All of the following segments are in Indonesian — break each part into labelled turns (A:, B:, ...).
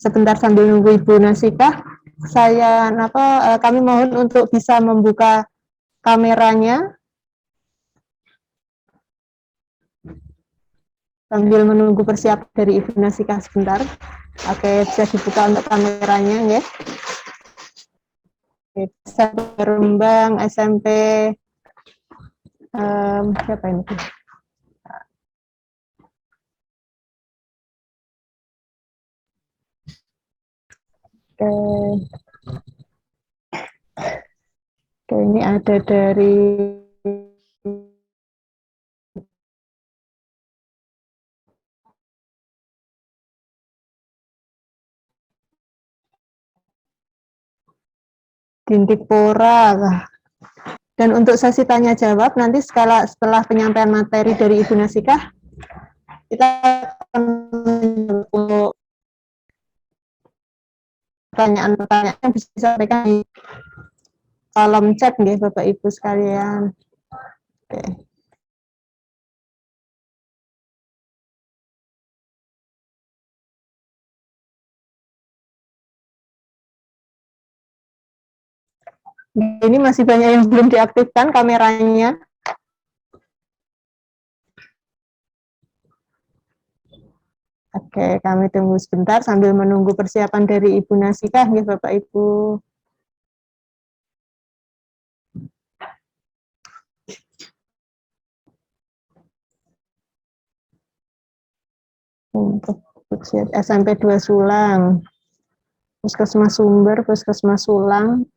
A: sebentar sambil nunggu Ibu Nasikah, kami mohon untuk bisa membuka kameranya sambil menunggu persiapan dari Ibu Nasikah sebentar. Oke, bisa dibuka untuk kameranya, ya. SMP Rembang, SMP siapa ini? Oke, ini ada dari Dindikpora. Dan untuk sesi tanya jawab nanti setelah penyampaian materi dari Ibu Nasikah, kita akan untuk pertanyaan-pertanyaan yang bisa disampaikan di kolom chat nih Bapak Ibu sekalian. Oke. Ini masih banyak yang belum diaktifkan kameranya. Oke, kami tunggu sebentar sambil menunggu persiapan dari Ibu Nasikah nih Bapak Ibu. Untuk SMP 2 Sulang, Puskesmas Sumber, Puskesmas Sulang.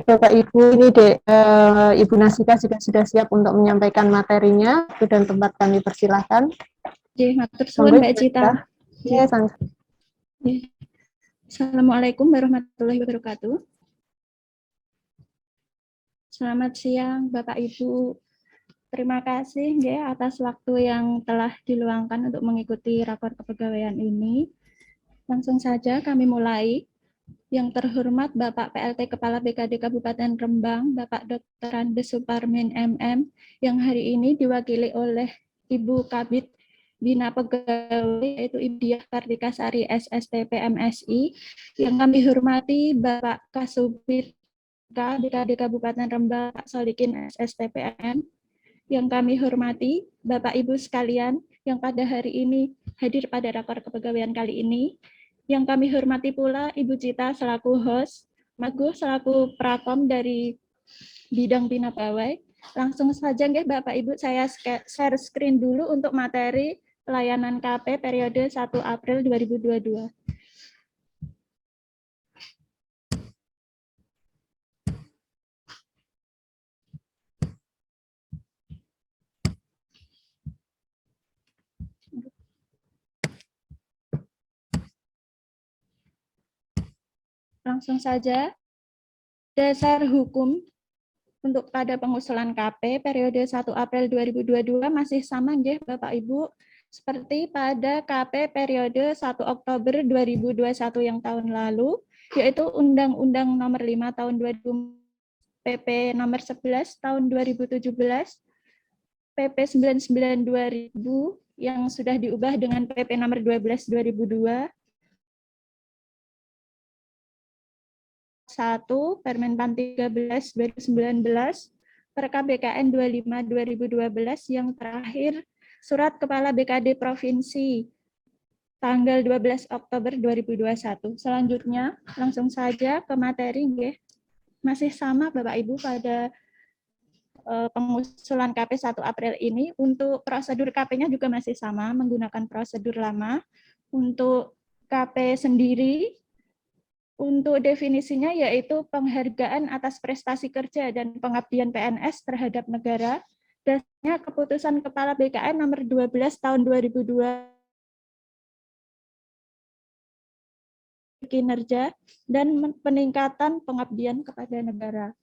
A: Bapak Ibu, ini Ibu Nasikah juga sudah siap untuk menyampaikan materinya, dan tempat kami persilahkan.
B: Matur suwun Mbak Cita.
A: Ya,
B: Assalamualaikum warahmatullahi wabarakatuh. Selamat siang Bapak Ibu. Terima kasih ya atas waktu yang telah diluangkan untuk mengikuti rapor kepegawaian ini. Langsung saja kami mulai. Yang terhormat Bapak PLT Kepala BKD Kabupaten Rembang, Bapak Dr. Andes Suparmin MM, yang hari ini diwakili oleh Ibu Kabid Bina Pegawai, yaitu Ibu Diah Kartika Sari SSTP MSI, yang kami hormati Bapak Kasubit BKD Kabupaten Rembang, Pak Solikin SSTPM, yang kami hormati Bapak Ibu sekalian yang pada hari ini hadir pada rapor kepegawaian kali ini. Yang kami hormati pula Ibu Cita selaku host, Mas Guh selaku prakom dari bidang bina pegawai. Langsung saja nggih Bapak Ibu, saya share screen dulu untuk materi pelayanan KP periode 1 April 2022. Langsung saja, dasar hukum untuk pada pengusulan KP periode 1 April 2022 masih sama nggih Bapak Ibu, seperti pada KP periode 1 Oktober 2021 yang tahun lalu, yaitu Undang-Undang Nomor 5 Tahun 2000, PP Nomor 11 Tahun 2017, PP 99 2000 yang sudah diubah dengan PP Nomor 12 2002, 1 Permenpan 13 2019, Perkab BKN 25 2012 yang terakhir Surat Kepala BKD Provinsi tanggal 12 Oktober 2021. Selanjutnya langsung saja ke materi nggih. Masih sama Bapak Ibu pada pengusulan KP 1 April ini. Untuk prosedur KP-nya juga masih sama menggunakan prosedur lama. Untuk KP sendiri, untuk definisinya yaitu penghargaan atas prestasi kerja dan pengabdian PNS terhadap negara. Dasarnya keputusan Kepala BKN nomor 12 tahun 2002 kinerja dan peningkatan pengabdian kepada negara.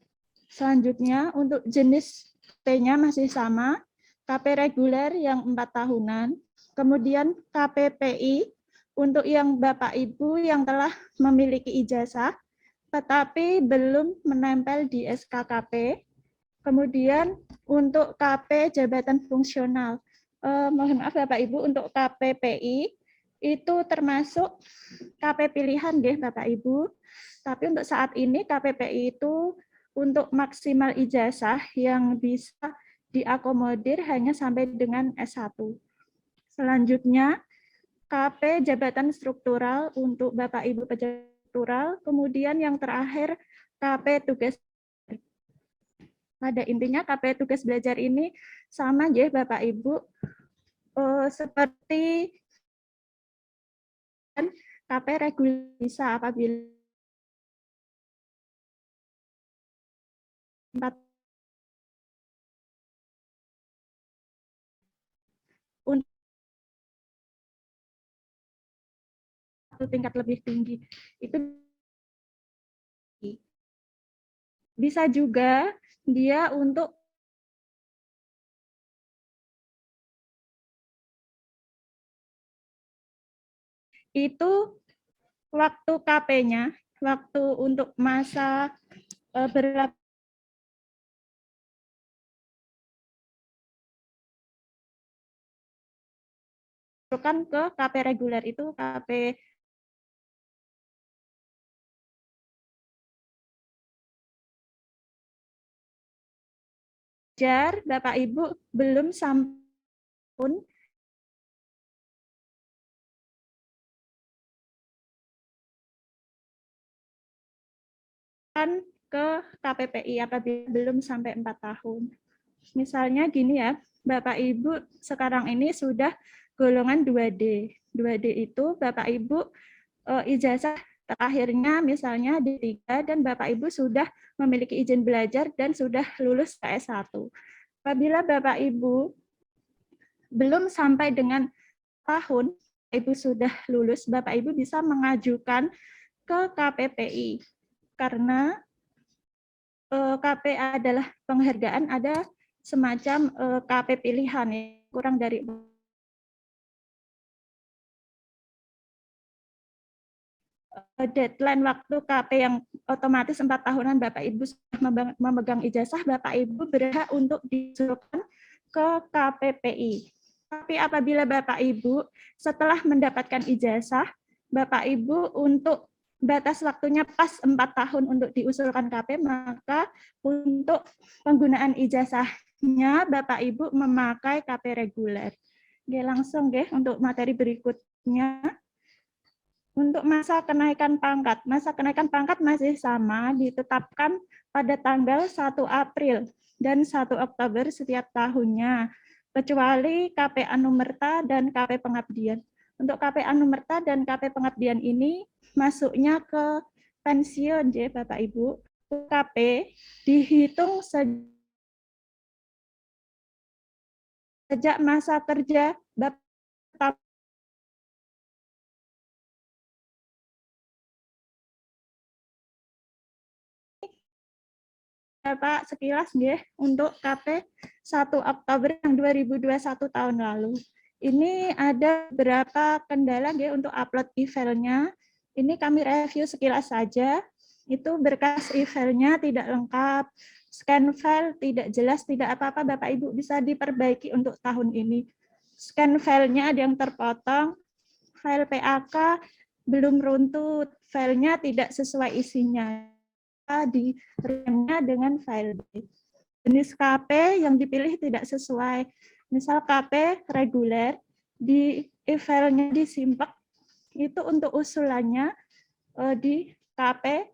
B: Selanjutnya untuk jenis P-nya masih sama, KP reguler yang 4 tahunan, Kemudian KPPI untuk yang Bapak Ibu yang telah memiliki ijazah tetapi belum menempel di SKKP. Kemudian untuk KP jabatan fungsional. Mohon maaf Bapak Ibu, untuk KPPI itu termasuk KP pilihan nggih Bapak Ibu. Tapi untuk saat ini KPPI itu untuk maksimal ijazah yang bisa diakomodir hanya sampai dengan S1. Selanjutnya KP jabatan struktural untuk Bapak Ibu pejabat struktural, kemudian yang terakhir KP tugas. Pada intinya KP tugas belajar ini sama ya Bapak Ibu, seperti KP reguler bisa apabila 4 untuk tingkat lebih tinggi. Itu bisa juga dia untuk itu waktu KP-nya, waktu untuk masa berlaku kan ke KP reguler itu KP jar Bapak Ibu belum sampun ke KPPI apabila belum sampai 4 tahun. Misalnya gini ya, Bapak Ibu sekarang ini sudah golongan 2D. 2D itu Bapak Ibu ijazah terakhirnya misalnya D3 dan Bapak Ibu sudah memiliki izin belajar dan sudah lulus ke S1. Apabila Bapak Ibu belum sampai dengan tahun, Ibu sudah lulus, Bapak Ibu bisa mengajukan ke KPPI. Karena KP adalah penghargaan, ada semacam KP pilihan ya, kurang dari deadline waktu KP yang otomatis 4 tahunan Bapak Ibu sudah memegang ijazah, Bapak Ibu berhak untuk diusulkan ke KPPI. Tapi apabila Bapak Ibu setelah mendapatkan ijazah, Bapak Ibu untuk batas waktunya pas 4 tahun untuk diusulkan KP, maka untuk penggunaan ijazahnya Bapak Ibu memakai KP reguler. Oke, langsung deh untuk materi berikutnya. Untuk masa kenaikan pangkat masih sama, ditetapkan pada tanggal 1 April dan 1 Oktober setiap tahunnya, kecuali KP Anumerta dan KP Pengabdian. Untuk KP Anumerta dan KP Pengabdian ini masuknya ke pensiun ya Bapak Ibu. KP dihitung sejak masa kerja Bapak Pak sekilas nggih untuk KP 1 Oktober yang 2021 tahun lalu. Ini ada beberapa kendala nggih untuk upload e-filenya. Ini kami review sekilas saja. Itu berkas e-filenya tidak lengkap, scan file tidak jelas, tidak apa-apa Bapak Ibu bisa diperbaiki untuk tahun ini. Scan filenya ada yang terpotong, file PAK belum runtut, filenya tidak sesuai isinya. Di remnya dengan file B. Jenis KP yang dipilih tidak sesuai. Misal KP reguler, di e-filenya disimpek, itu untuk usulannya di KP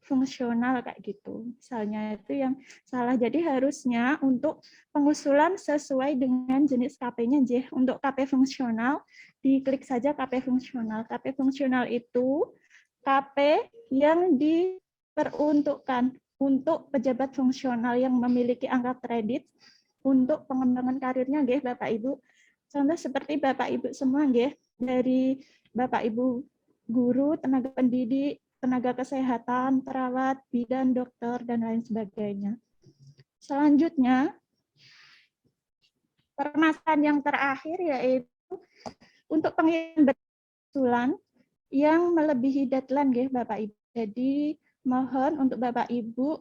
B: fungsional kayak gitu. Misalnya itu yang salah. Jadi harusnya untuk pengusulan sesuai dengan jenis KP-nya. Untuk KP fungsional, diklik saja KP fungsional. KP fungsional itu KP yang diperuntukkan untuk pejabat fungsional yang memiliki angka kredit untuk pengembangan karirnya, nggih Bapak Ibu. Contoh seperti Bapak Ibu semua, nggih, dari Bapak Ibu guru, tenaga pendidik, tenaga kesehatan, perawat, bidan, dokter, dan lain sebagainya. Selanjutnya, permasalahan yang terakhir yaitu untuk pengiriman usulan yang melebihi deadline nggih Bapak Ibu. Jadi mohon untuk Bapak Ibu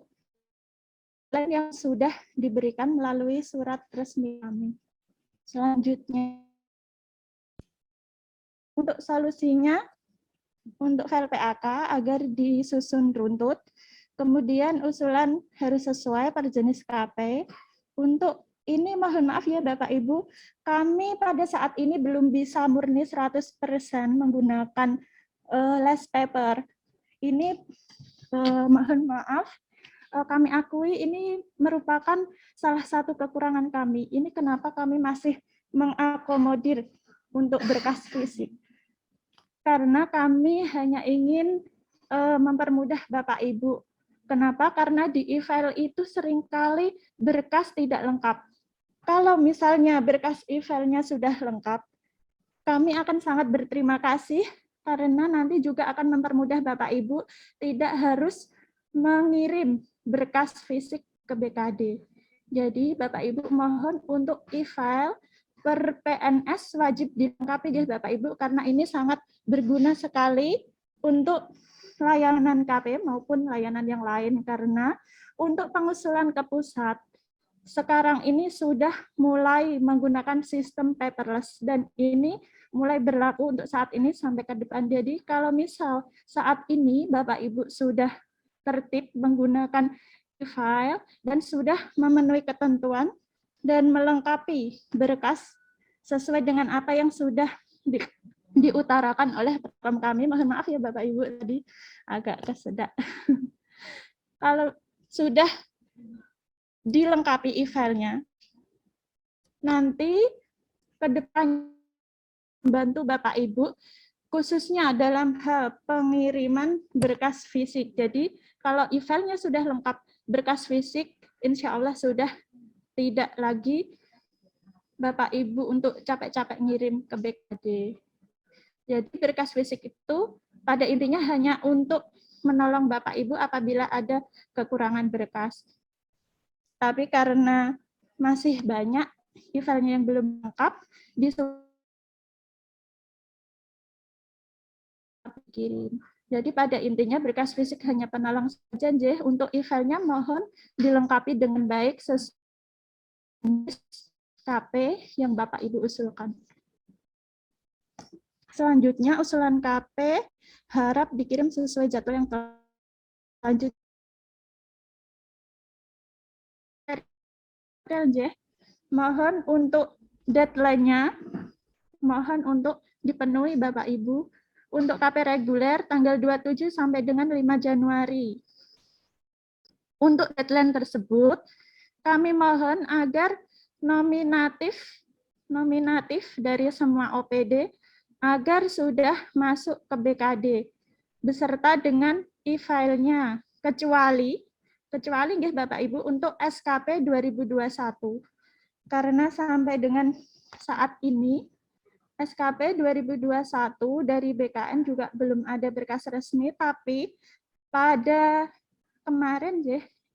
B: yang sudah diberikan melalui surat resmi kami. Selanjutnya untuk solusinya untuk file PAK agar disusun runtut, kemudian usulan harus sesuai per jenis KP. Untuk ini mohon maaf ya Bapak Ibu, kami pada saat ini belum bisa murni 100% menggunakan less paper. Ini mohon maaf, kami akui ini merupakan salah satu kekurangan kami. Ini kenapa kami masih mengakomodir untuk berkas fisik. Karena kami hanya ingin mempermudah Bapak Ibu. Kenapa? Karena di e-file itu seringkali berkas tidak lengkap. Kalau misalnya berkas e-file-nya sudah lengkap, kami akan sangat berterima kasih karena nanti juga akan mempermudah Bapak Ibu tidak harus mengirim berkas fisik ke BKD. Jadi Bapak Ibu mohon untuk e-file per PNS wajib dilengkapi ya Bapak Ibu karena ini sangat berguna sekali untuk layanan KP maupun layanan yang lain karena untuk pengusulan ke pusat sekarang ini sudah mulai menggunakan sistem paperless dan ini mulai berlaku untuk saat ini sampai ke depan. Jadi kalau misal saat ini Bapak Ibu sudah tertib menggunakan e-file dan sudah memenuhi ketentuan dan melengkapi berkas sesuai dengan apa yang sudah diutarakan oleh program kami. Mohon maaf ya Bapak Ibu tadi agak kesedak. Kalau sudah dilengkapi e-file-nya, nanti ke depan membantu Bapak Ibu khususnya dalam hal pengiriman berkas fisik. Jadi kalau e-file-nya sudah lengkap berkas fisik, insya Allah sudah tidak lagi Bapak Ibu untuk capek-capek ngirim ke BKD. Jadi berkas fisik itu pada intinya hanya untuk menolong Bapak Ibu apabila ada kekurangan berkas. Tapi karena masih banyak e-file-nya yang belum lengkap, dikirim. Jadi pada intinya berkas fisik hanya penolong saja, untuk e-file-nya mohon dilengkapi dengan baik sesuai KP yang Bapak Ibu usulkan. Selanjutnya usulan KP harap dikirim sesuai jadwal yang lanjut. Mohon untuk deadline-nya, mohon untuk dipenuhi Bapak Ibu. Untuk KP reguler tanggal 27 sampai dengan 5 Januari. Untuk deadline tersebut, kami mohon agar nominatif dari semua OPD agar sudah masuk ke BKD beserta dengan e-file-nya kecuali Bapak Ibu untuk SKP 2021 karena sampai dengan saat ini SKP 2021 dari BKN juga belum ada berkas resmi, tapi pada kemarin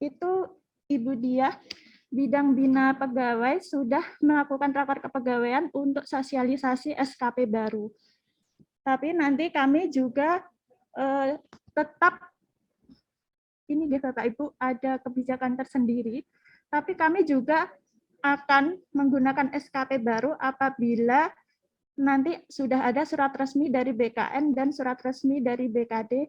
B: itu Ibu Diah Bidang Bina Pegawai sudah melakukan rapor kepegawaian untuk sosialisasi SKP baru. Tapi nanti kami juga tetap ini Bapak Ibu ada kebijakan tersendiri, tapi kami juga akan menggunakan SKP baru apabila nanti sudah ada surat resmi dari BKN dan surat resmi dari BKD,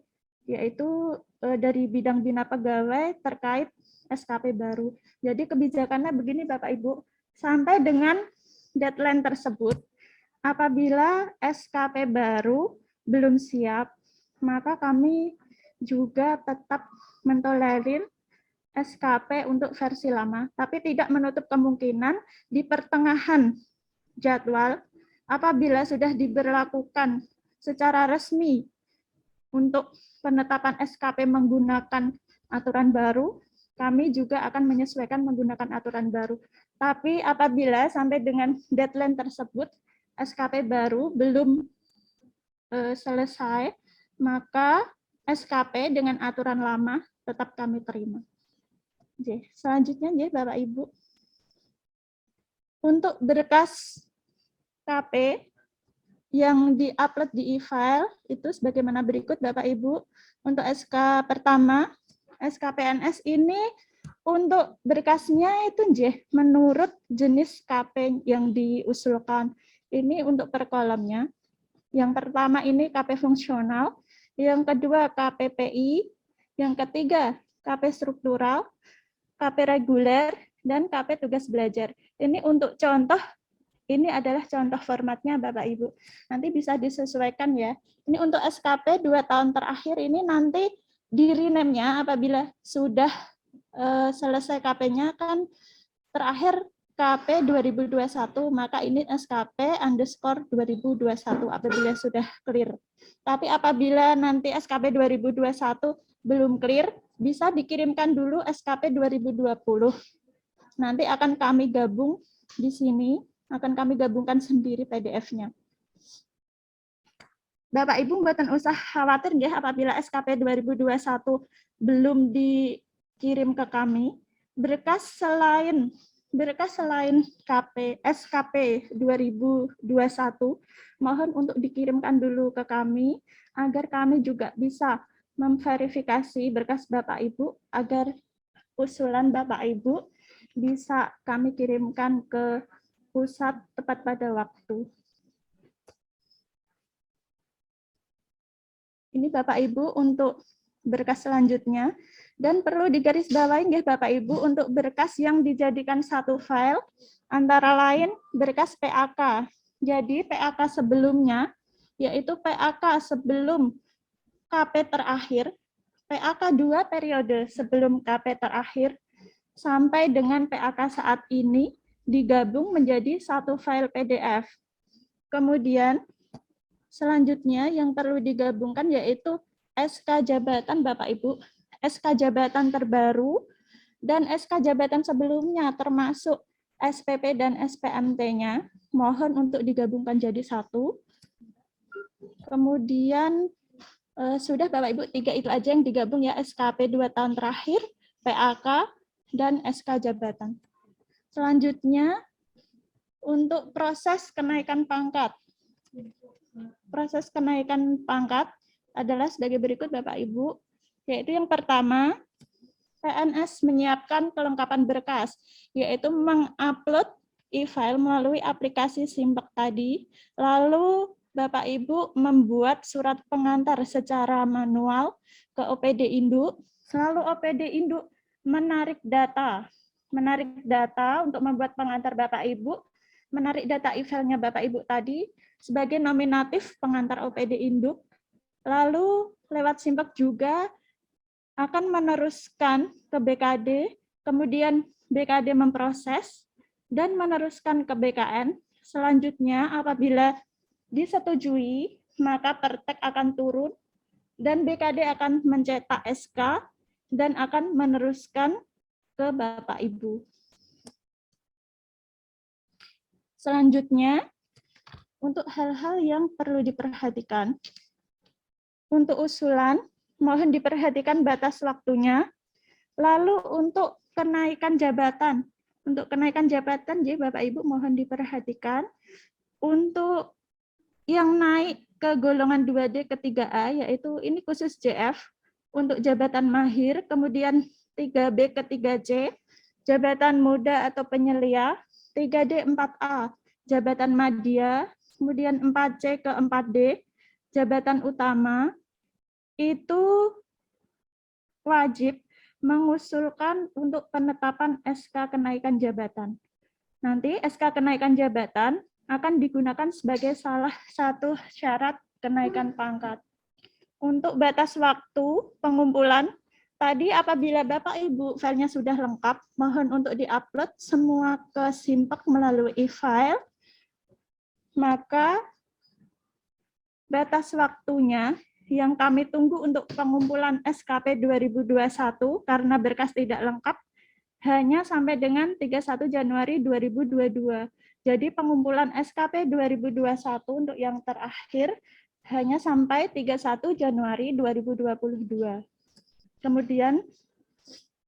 B: yaitu dari bidang bina pegawai terkait SKP baru. Jadi kebijakannya begini Bapak Ibu, sampai dengan deadline tersebut, apabila SKP baru belum siap, maka kami juga tetap mentolerir SKP untuk versi lama, tapi tidak menutup kemungkinan di pertengahan jadwal apabila sudah diberlakukan secara resmi untuk penetapan SKP menggunakan aturan baru, kami juga akan menyesuaikan menggunakan aturan baru. Tapi apabila sampai dengan deadline tersebut, SKP baru belum selesai, maka SKP dengan aturan lama tetap kami terima. Selanjutnya, Bapak Ibu. Untuk berkas KP yang di-upload di e-file itu sebagaimana berikut Bapak Ibu. Untuk SK pertama, SK PNS ini untuk berkasnya itu menurut jenis KP yang diusulkan. Ini untuk per kolomnya. Yang pertama ini KP fungsional, yang kedua KPPI, yang ketiga KP struktural, KP reguler, dan KP tugas belajar. Ini untuk contoh, ini adalah contoh formatnya Bapak Ibu. Nanti bisa disesuaikan ya. Ini untuk SKP 2 tahun terakhir ini nanti di rename-nya apabila sudah selesai KP-nya kan terakhir KP 2021, maka ini SKP _ 2021 apabila sudah clear. Tapi apabila nanti SKP 2021 belum clear, bisa dikirimkan dulu SKP 2020. Nanti akan kami gabung di sini, akan kami gabungkan sendiri PDF-nya. Bapak Ibu mboten usah khawatir ya apabila SKP 2021 belum dikirim ke kami. Berkas selain SKP 2021 mohon untuk dikirimkan dulu ke kami agar kami juga bisa memverifikasi berkas Bapak Ibu agar usulan Bapak Ibu bisa kami kirimkan ke pusat tepat pada waktu. Ini Bapak Ibu untuk berkas selanjutnya. Dan perlu digarisbawahi ya Bapak Ibu untuk berkas yang dijadikan satu file, antara lain berkas PAK. Jadi PAK sebelumnya, yaitu PAK sebelum KP terakhir, PAK 2 periode sebelum KP terakhir, sampai dengan PAK saat ini digabung menjadi satu file PDF. Kemudian selanjutnya yang perlu digabungkan yaitu SK jabatan Bapak Ibu, SK jabatan terbaru, dan SK jabatan sebelumnya termasuk SPP dan SPMT-nya, mohon untuk digabungkan jadi satu. Kemudian sudah Bapak Ibu, 3 itu aja yang digabung ya, SKP 2 tahun terakhir, PAK, dan SK jabatan. Selanjutnya, untuk proses kenaikan pangkat. Proses kenaikan pangkat adalah sebagai berikut Bapak Ibu, yaitu yang pertama, PNS menyiapkan kelengkapan berkas, yaitu mengupload e-file melalui aplikasi Simpek tadi, lalu Bapak Ibu membuat surat pengantar secara manual ke OPD Induk, lalu OPD Induk menarik data untuk membuat pengantar Bapak Ibu, menarik data e-filenya Bapak Ibu tadi sebagai nominatif pengantar OPD Induk, lalu lewat Simpek juga akan meneruskan ke BKD, kemudian BKD memproses, dan meneruskan ke BKN. Selanjutnya, apabila disetujui, maka Pertek akan turun, dan BKD akan mencetak SK, dan akan meneruskan ke Bapak Ibu. Selanjutnya, untuk hal-hal yang perlu diperhatikan, untuk usulan, mohon diperhatikan batas waktunya. Lalu untuk kenaikan jabatan. Untuk kenaikan jabatan, jadi Bapak Ibu mohon diperhatikan. Untuk yang naik ke golongan 2D ke 3A, yaitu ini khusus JF, untuk jabatan mahir, kemudian 3B ke 3C, jabatan muda atau penyelia, 3D 4A, jabatan madya, kemudian 4C ke 4D, jabatan utama, itu wajib mengusulkan untuk penetapan SK kenaikan jabatan. Nanti SK kenaikan jabatan akan digunakan sebagai salah satu syarat kenaikan pangkat. Untuk batas waktu pengumpulan, tadi apabila Bapak Ibu filenya sudah lengkap, mohon untuk diupload semua ke Simpek melalui e-file, maka batas waktunya yang kami tunggu untuk pengumpulan SKP 2021 karena berkas tidak lengkap hanya sampai dengan 31 Januari 2022. Jadi pengumpulan SKP 2021 untuk yang terakhir hanya sampai 31 Januari 2022. Kemudian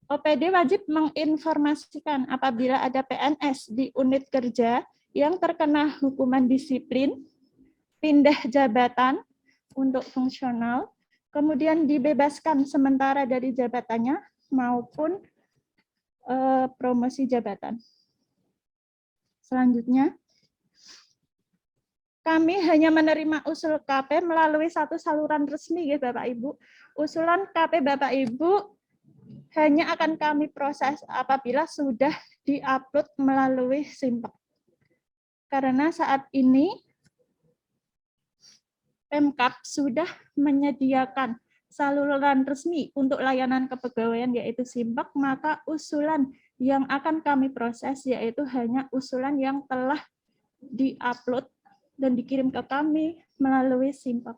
B: OPD wajib menginformasikan apabila ada PNS di unit kerja yang terkena hukuman disiplin pindah jabatan untuk fungsional, kemudian dibebaskan sementara dari jabatannya maupun promosi jabatan. Selanjutnya, kami hanya menerima usul KP melalui satu saluran resmi ya Bapak Ibu. Usulan KP Bapak Ibu hanya akan kami proses apabila sudah diupload melalui Simpek. Karena saat ini Pemkab sudah menyediakan saluran resmi untuk layanan kepegawaian yaitu Simpek, maka usulan yang akan kami proses yaitu hanya usulan yang telah diupload dan dikirim ke kami melalui Simpek.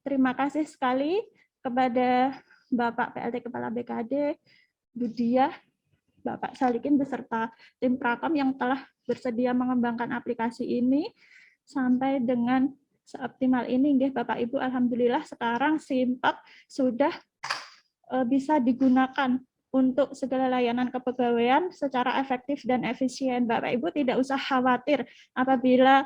B: Terima kasih sekali kepada Bapak PLT Kepala BKD, Bu Diah, Bapak Salikin beserta tim Prakam yang telah bersedia mengembangkan aplikasi ini sampai dengan seoptimal ini. Bapak Ibu, alhamdulillah sekarang Simpek sudah bisa digunakan untuk segala layanan kepegawaian secara efektif dan efisien. Bapak Ibu tidak usah khawatir apabila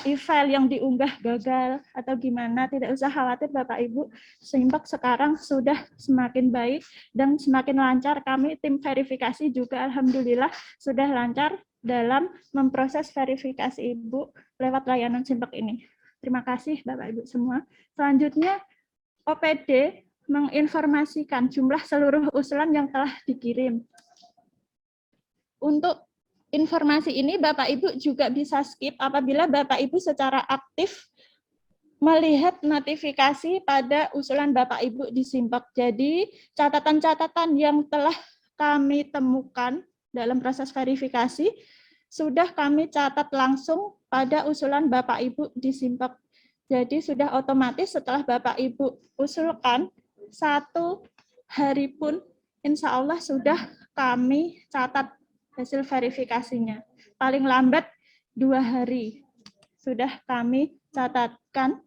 B: e-file yang diunggah gagal atau gimana, tidak usah khawatir Bapak Ibu. Simpek sekarang sudah semakin baik dan semakin lancar. Kami tim verifikasi juga alhamdulillah sudah lancar dalam memproses verifikasi Ibu lewat layanan Simpek ini. Terima kasih Bapak Ibu semua. Selanjutnya OPD menginformasikan jumlah seluruh usulan yang telah dikirim. Untuk informasi ini Bapak Ibu juga bisa skip apabila Bapak Ibu secara aktif melihat notifikasi pada usulan Bapak Ibu di Simpek. Jadi catatan-catatan yang telah kami temukan dalam proses verifikasi sudah kami catat langsung pada usulan Bapak Ibu di Simpek. Jadi sudah otomatis setelah Bapak Ibu usulkan, 1 hari pun insya Allah sudah kami catat hasil verifikasinya. Paling lambat 2 hari sudah kami catatkan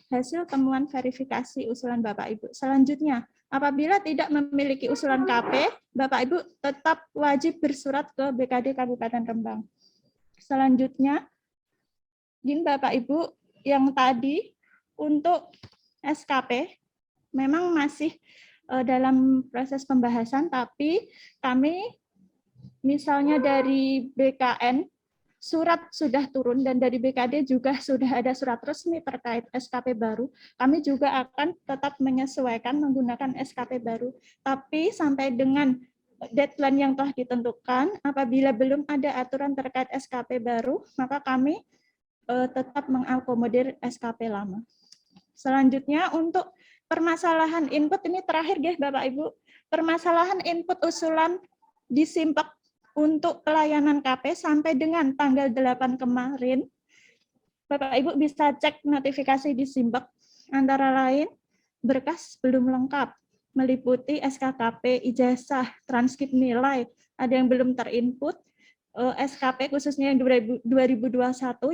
B: hasil temuan verifikasi usulan Bapak Ibu. Selanjutnya, apabila tidak memiliki usulan KP, Bapak Ibu tetap wajib bersurat ke BKD Kabupaten Rembang. Selanjutnya, izin Bapak Ibu yang tadi untuk SKP memang masih dalam proses pembahasan, tapi kami misalnya dari BKN surat sudah turun dan dari BKD juga sudah ada surat resmi terkait SKP baru. Kami juga akan tetap menyesuaikan menggunakan SKP baru. Tapi sampai dengan deadline yang telah ditentukan, apabila belum ada aturan terkait SKP baru, maka kami tetap mengakomodir SKP lama. Selanjutnya untuk permasalahan input ini terakhir ya Bapak Ibu. Permasalahan input usulan di Simpek untuk pelayanan KP sampai dengan tanggal 8 kemarin, Bapak Ibu bisa cek notifikasi di Simpek, antara lain berkas belum lengkap, meliputi SKKP, ijazah, transkrip nilai, ada yang belum terinput, SKP khususnya yang 2021,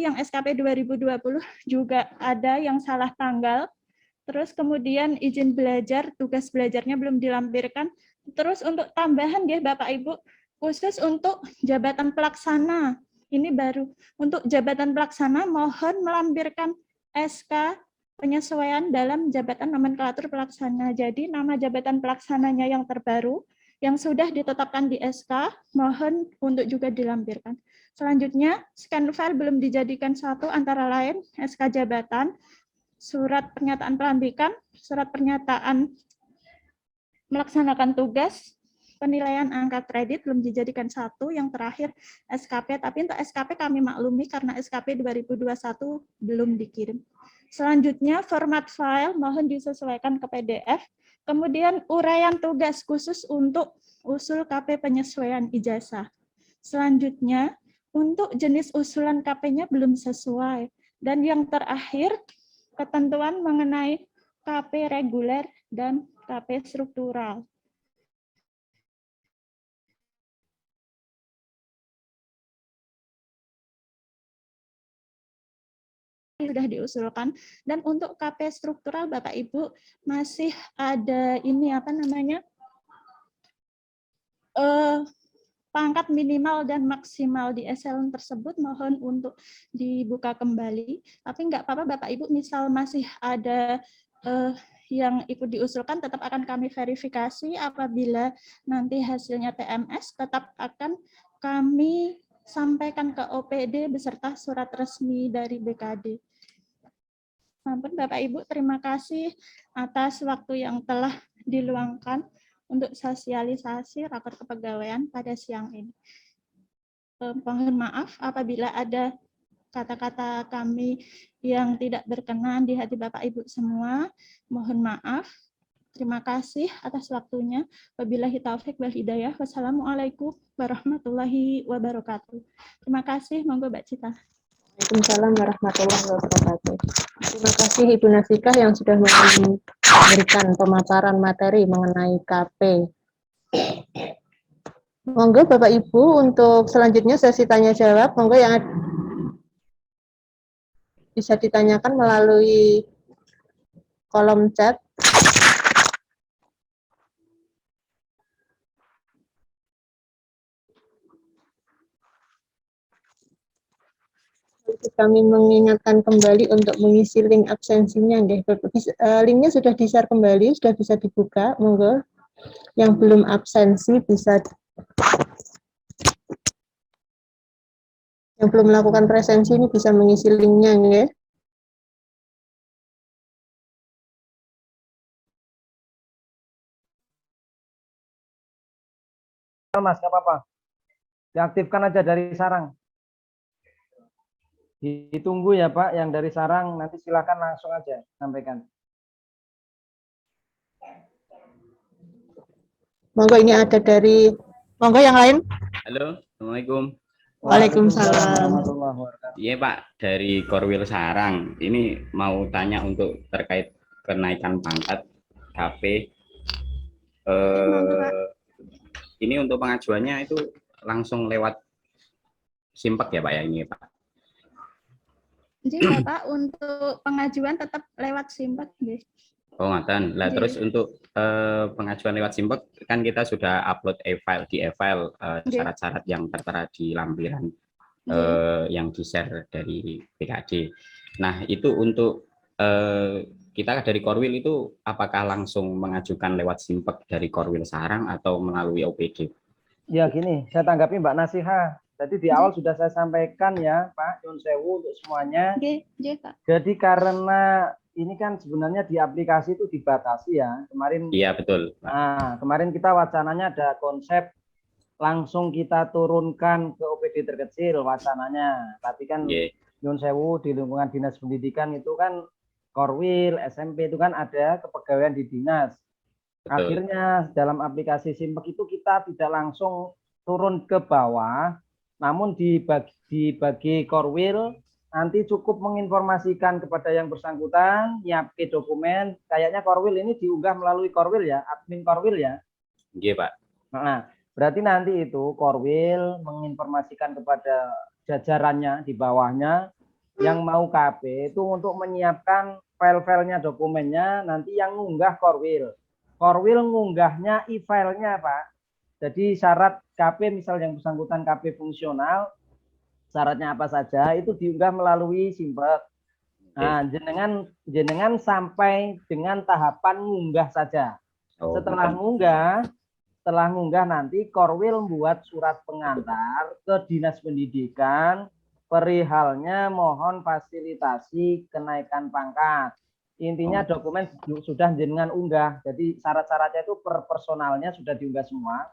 B: yang SKP 2020 juga ada yang salah tanggal, terus kemudian izin belajar, tugas belajarnya belum dilampirkan, terus untuk tambahan ya Bapak Ibu, khusus untuk jabatan pelaksana, ini baru, untuk jabatan pelaksana mohon melampirkan SK penyesuaian dalam jabatan nomenklatur pelaksana. Jadi nama jabatan pelaksananya yang terbaru, yang sudah ditetapkan di SK, mohon untuk juga dilampirkan. Selanjutnya, scan file belum dijadikan satu, antara lain SK jabatan, surat pernyataan pelantikan, surat pernyataan melaksanakan tugas, penilaian angka kredit belum dijadikan satu, yang terakhir SKP, tapi untuk SKP kami maklumi karena SKP 2021 belum dikirim. Selanjutnya, format file mohon disesuaikan ke PDF. Kemudian uraian tugas khusus untuk usul KP penyesuaian ijazah. Selanjutnya, untuk jenis usulan KP-nya belum sesuai. Dan yang terakhir, ketentuan mengenai KP reguler dan KP struktural. Sudah diusulkan, dan untuk KP struktural Bapak Ibu masih ada ini apa namanya pangkat minimal dan maksimal di eselon tersebut mohon untuk dibuka kembali. Tapi nggak apa-apa Bapak Ibu, misal masih ada yang ikut diusulkan, tetap akan kami verifikasi. Apabila nanti hasilnya TMS, tetap akan kami sampaikan ke OPD beserta surat resmi dari BKD. Ampun Bapak Ibu, terima kasih atas waktu yang telah diluangkan untuk sosialisasi rapor kepegawaian pada siang ini. Mohon maaf apabila ada kata-kata kami yang tidak berkenan di hati Bapak Ibu semua. Mohon maaf. Terima kasih atas waktunya. Wabillahi taufik wal hidayah. Wassalamualaikum warahmatullahi wabarakatuh. Terima kasih. Monggo Mbak Cita.
A: Waalaikumsalam warahmatullahi wabarakatuh. Terima kasih Ibu Nasikah yang sudah memberikan pemaparan materi mengenai KP. Monggo Bapak Ibu untuk selanjutnya sesi tanya jawab. Monggo yang bisa ditanyakan melalui kolom chat. Kami mengingatkan kembali untuk mengisi link absensinya. Linknya sudah di-share kembali, sudah bisa dibuka. Monggo yang belum absensi yang belum melakukan presensi ini bisa mengisi linknya, ya.
C: Mas, nggak apa-apa. Diaktifkan aja dari sarang. Ditunggu ya Pak, yang dari sarang nanti silakan langsung aja sampaikan.
A: Monggo ini ada dari, monggo yang lain.
D: Halo, Assalamualaikum.
A: Waalaikumsalam.
D: Iya Pak, dari Korwil Sarang. Ini mau tanya untuk terkait kenaikan pangkat KP. Ini untuk pengajuannya itu langsung lewat Simpek ya Pak ya ini Pak?
B: Jadi Bapak untuk pengajuan tetap lewat Simpek, nggih.
D: Oh ngaten. Lah terus untuk pengajuan lewat Simpek kan kita sudah upload e-file di e-file syarat-syarat yang tertera di lampiran yang di-share dari BKD. Nah itu untuk kita dari Korwil itu apakah langsung mengajukan lewat Simpek dari Korwil Sarang atau melalui OPD?
C: Ya gini, saya tanggapi Mbak Nasiha. Tadi di awal sudah saya sampaikan ya Pak, Yun Sewu untuk semuanya.
B: Pak.
C: Jadi karena ini kan sebenarnya di aplikasi itu dibatasi ya. Kemarin.
D: Iya betul Pak.
C: Nah, kemarin kita wacananya ada konsep langsung kita turunkan ke OPD terkecil wacananya. Tapi kan Yun Sewu di lingkungan dinas pendidikan itu kan Korwil, SMP itu kan ada kepegawaian di dinas. Betul. Akhirnya dalam aplikasi Simpek itu kita tidak langsung turun ke bawah, namun dibagi Korwil nanti cukup menginformasikan kepada yang bersangkutan, nyiapin dokumen. Kayaknya Korwil ini diunggah melalui Korwil ya, admin Korwil ya.
D: Iya Pak.
C: Nah, berarti nanti itu Korwil menginformasikan kepada jajarannya di bawahnya yang mau KP itu untuk menyiapkan file-filenya, dokumennya, nanti yang ngunggah Korwil. Korwil ngunggahnya e-filenya Pak. Jadi syarat KP misal yang bersangkutan KP fungsional, syaratnya apa saja itu diunggah melalui Simpek. Nah, jenengan sampai dengan tahapan ngunggah saja. Setelah ngunggah nanti Korwil membuat surat pengantar ke Dinas Pendidikan perihalnya mohon fasilitasi kenaikan pangkat. Intinya dokumen sudah jenengan unggah. Jadi syarat-syaratnya itu per personalnya sudah diunggah semua.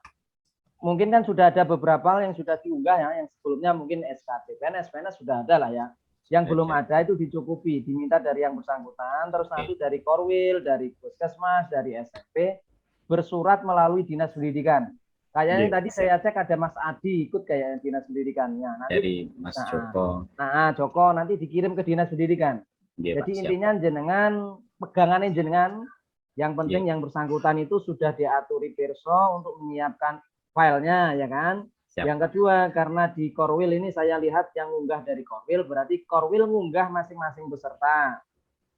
C: Mungkin kan sudah ada beberapa yang sudah diunggah ya, yang sebelumnya mungkin SKT, PNS sudah ada lah ya. Yang belum ada itu dicukupi, diminta dari yang bersangkutan, terus nanti dari Korwil, dari Puskesmas, dari SMP, bersurat melalui Dinas Pendidikan. Kayaknya tadi saya cek ada Mas Adi ikut kayaknya Dinas Pendidikannya. Nanti,
D: dari Mas Joko.
C: Nah, Joko nanti dikirim ke Dinas Pendidikan. Jadi intinya jenengan, pegangannya jenengan, yang penting yang bersangkutan itu sudah diaturi perso untuk menyiapkan filenya, ya kan? Yang kedua, karena di Korwil ini saya lihat yang ngunggah dari Korwil, berarti Korwil ngunggah masing-masing peserta.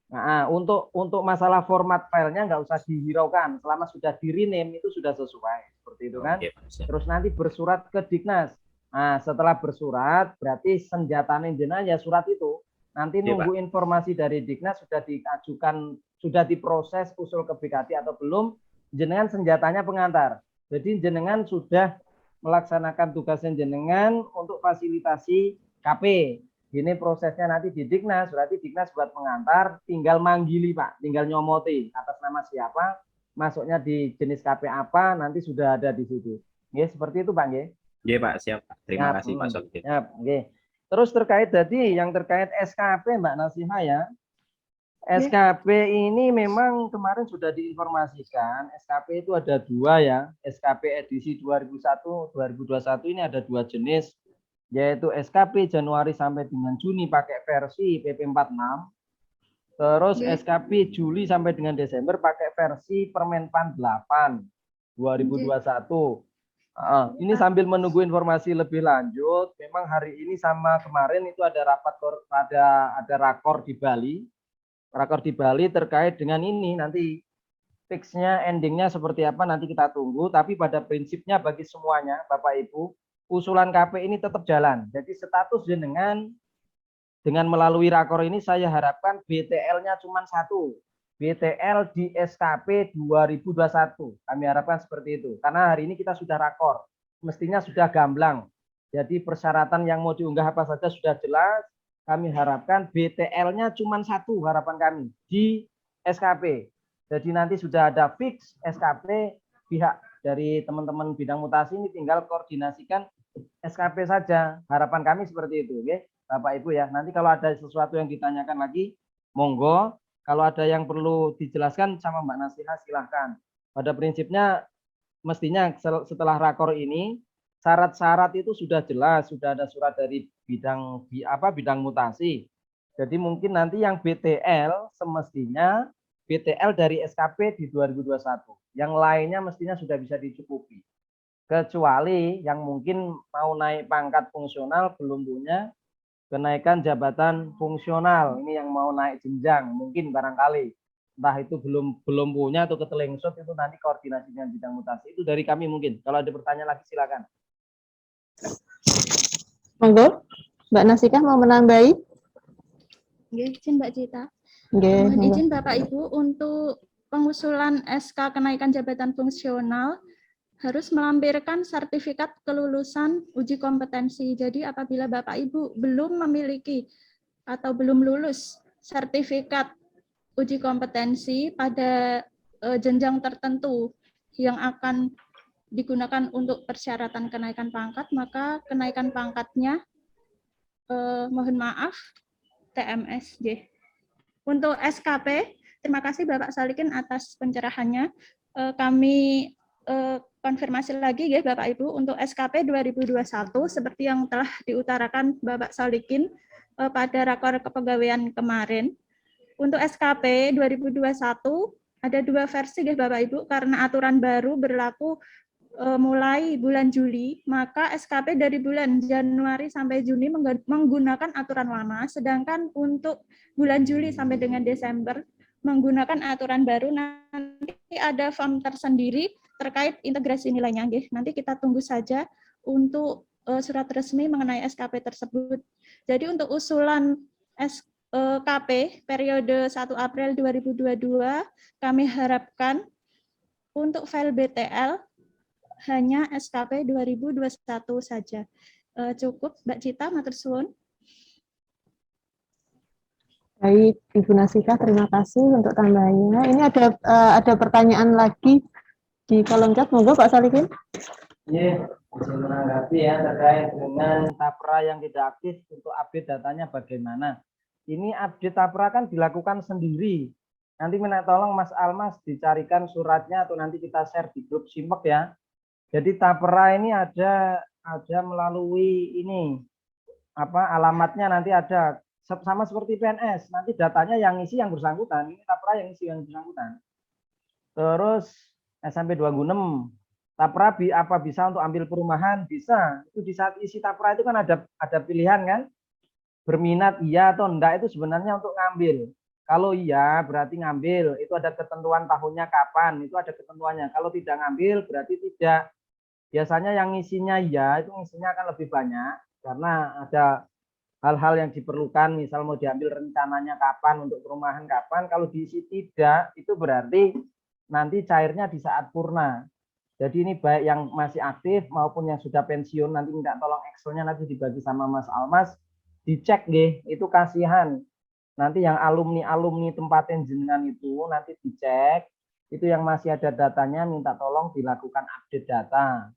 C: Nah, untuk masalah format filenya nggak usah dihiraukan, selama sudah di rename itu sudah sesuai, seperti itu kan.
D: Oke, Pak, siap.
C: Terus nanti bersurat ke Dignas. Nah, setelah bersurat berarti senjatanya jenengan ya surat itu. Nanti
D: Iya,
C: nunggu informasi dari Dignas sudah diajukan, sudah diproses usul ke BKD atau belum, jenengan senjatanya pengantar. Jadi jenengan sudah melaksanakan tugasnya jenengan untuk fasilitasi KP. Ini prosesnya nanti di Dignas, berarti Dignas buat pengantar, tinggal manggili Pak, tinggal nyomoti atas nama siapa, masuknya di jenis KP apa, nanti sudah ada di situ. Nggih, seperti itu Pak nggih.
D: Iya, Pak, siap, Pak. Terima kasih Pak Solikin.
C: Ya, nggih. Terus terkait tadi yang terkait SKP Mbak Nasihah ya. SKP ini memang kemarin sudah diinformasikan, SKP itu ada 2 ya. SKP edisi 2021 ini ada 2 jenis, yaitu SKP Januari sampai dengan Juni pakai versi PP 46. Terus SKP Juli sampai dengan Desember pakai versi Permenpan 8 2021. Ini sambil menunggu informasi lebih lanjut, memang hari ini sama kemarin itu ada ada rakor di Bali. Rakor di Bali terkait dengan ini, nanti fixnya, endingnya seperti apa nanti kita tunggu, tapi pada prinsipnya bagi semuanya Bapak Ibu, usulan KP ini tetap jalan. Jadi status dengan melalui rakor ini saya harapkan BTL-nya cuma 1. BTL di SKP 2021. Kami harapkan seperti itu. Karena hari ini kita sudah rakor. Mestinya sudah gamblang. Jadi persyaratan yang mau diunggah apa saja sudah jelas. Kami harapkan BTL-nya cuma 1, harapan kami di SKP. Jadi nanti sudah ada fix SKP, pihak dari teman-teman bidang mutasi ini tinggal koordinasikan SKP saja. Harapan kami seperti itu, ya, Bapak Ibu ya. Nanti kalau ada sesuatu yang ditanyakan lagi, monggo. Kalau ada yang perlu dijelaskan sama Mbak Nasihah, silahkan. Pada prinsipnya mestinya setelah rakor ini syarat-syarat itu sudah jelas, sudah ada surat dari bidang mutasi. Jadi mungkin nanti yang BTL semestinya BTL dari SKP di 2021. Yang lainnya mestinya sudah bisa dicukupi. Kecuali yang mungkin mau naik pangkat fungsional belum punya kenaikan jabatan fungsional. Ini yang mau naik jenjang mungkin barangkali. Entah itu belum punya atau ketelengsut, itu nanti koordinasi dengan bidang mutasi. Itu dari kami mungkin. Kalau ada pertanyaan lagi silakan.
A: Monggo, Mbak Nasikah mau menambahi?
B: Nggih, izin Mbak Cita.
A: Nggih,
B: Mohon
A: monggo.
B: izin Bapak Ibu untuk pengusulan SK kenaikan jabatan fungsional harus melampirkan sertifikat kelulusan uji kompetensi. Jadi apabila Bapak Ibu belum memiliki atau belum lulus sertifikat uji kompetensi pada jenjang tertentu yang akan digunakan untuk persyaratan kenaikan pangkat, maka kenaikan pangkatnya mohon maaf TMSJ. Untuk SKP, terima kasih Bapak Solikin atas pencerahannya. Kami konfirmasi lagi ya Bapak Ibu, untuk SKP 2021 seperti yang telah diutarakan Bapak Solikin pada rakor kepegawaian kemarin. Untuk SKP 2021 ada 2 versi ya Bapak Ibu, karena aturan baru berlaku mulai bulan Juli, maka SKP dari bulan Januari sampai Juni menggunakan aturan lama, sedangkan untuk bulan Juli sampai dengan Desember menggunakan aturan baru. Nanti ada form tersendiri terkait integrasi nilainya. Nanti kita tunggu saja untuk surat resmi mengenai SKP tersebut. Jadi untuk usulan SKP periode 1 April 2022, kami harapkan untuk file BTL hanya SKP 2021 saja. Cukup, Mbak Cita, matur suwun.
A: Baik, Ibu Nasikah, terima kasih untuk tambahannya. Ini ada pertanyaan lagi di kolom chat, monggo Pak Solikin.
C: Iya, izin menanggapi ya terkait dengan Tapra yang tidak aktif, untuk update datanya bagaimana. Ini update Tapra kan dilakukan sendiri. Nanti minta tolong Mas Almas dicarikan suratnya atau nanti kita share di grup Simek ya. Jadi Tapra ini ada melalui ini alamatnya nanti ada sama seperti PNS, nanti datanya yang isi yang bersangkutan, ini Tapra yang isi yang bersangkutan. Terus SMP 26 Tapra apa bisa untuk ambil perumahan? Bisa. Itu di saat isi Tapra itu kan ada pilihan kan? Berminat iya atau enggak, itu sebenarnya untuk ngambil. Kalau iya berarti ngambil, itu ada ketentuan tahunnya kapan, itu ada ketentuannya. Kalau tidak ngambil berarti tidak. Biasanya yang ngisinya iya, itu ngisinya akan lebih banyak karena ada hal-hal yang diperlukan, misal mau diambil rencananya kapan, untuk perumahan kapan. Kalau diisi tidak, itu berarti nanti cairnya di saat purna. Jadi ini baik yang masih aktif maupun yang sudah pensiun, nanti minta tolong Excelnya nanti dibagi sama Mas Almas, dicek nggih, itu kasihan. Nanti yang alumni-alumni tempat jenengan itu nanti dicek, itu yang masih ada datanya minta tolong dilakukan update data.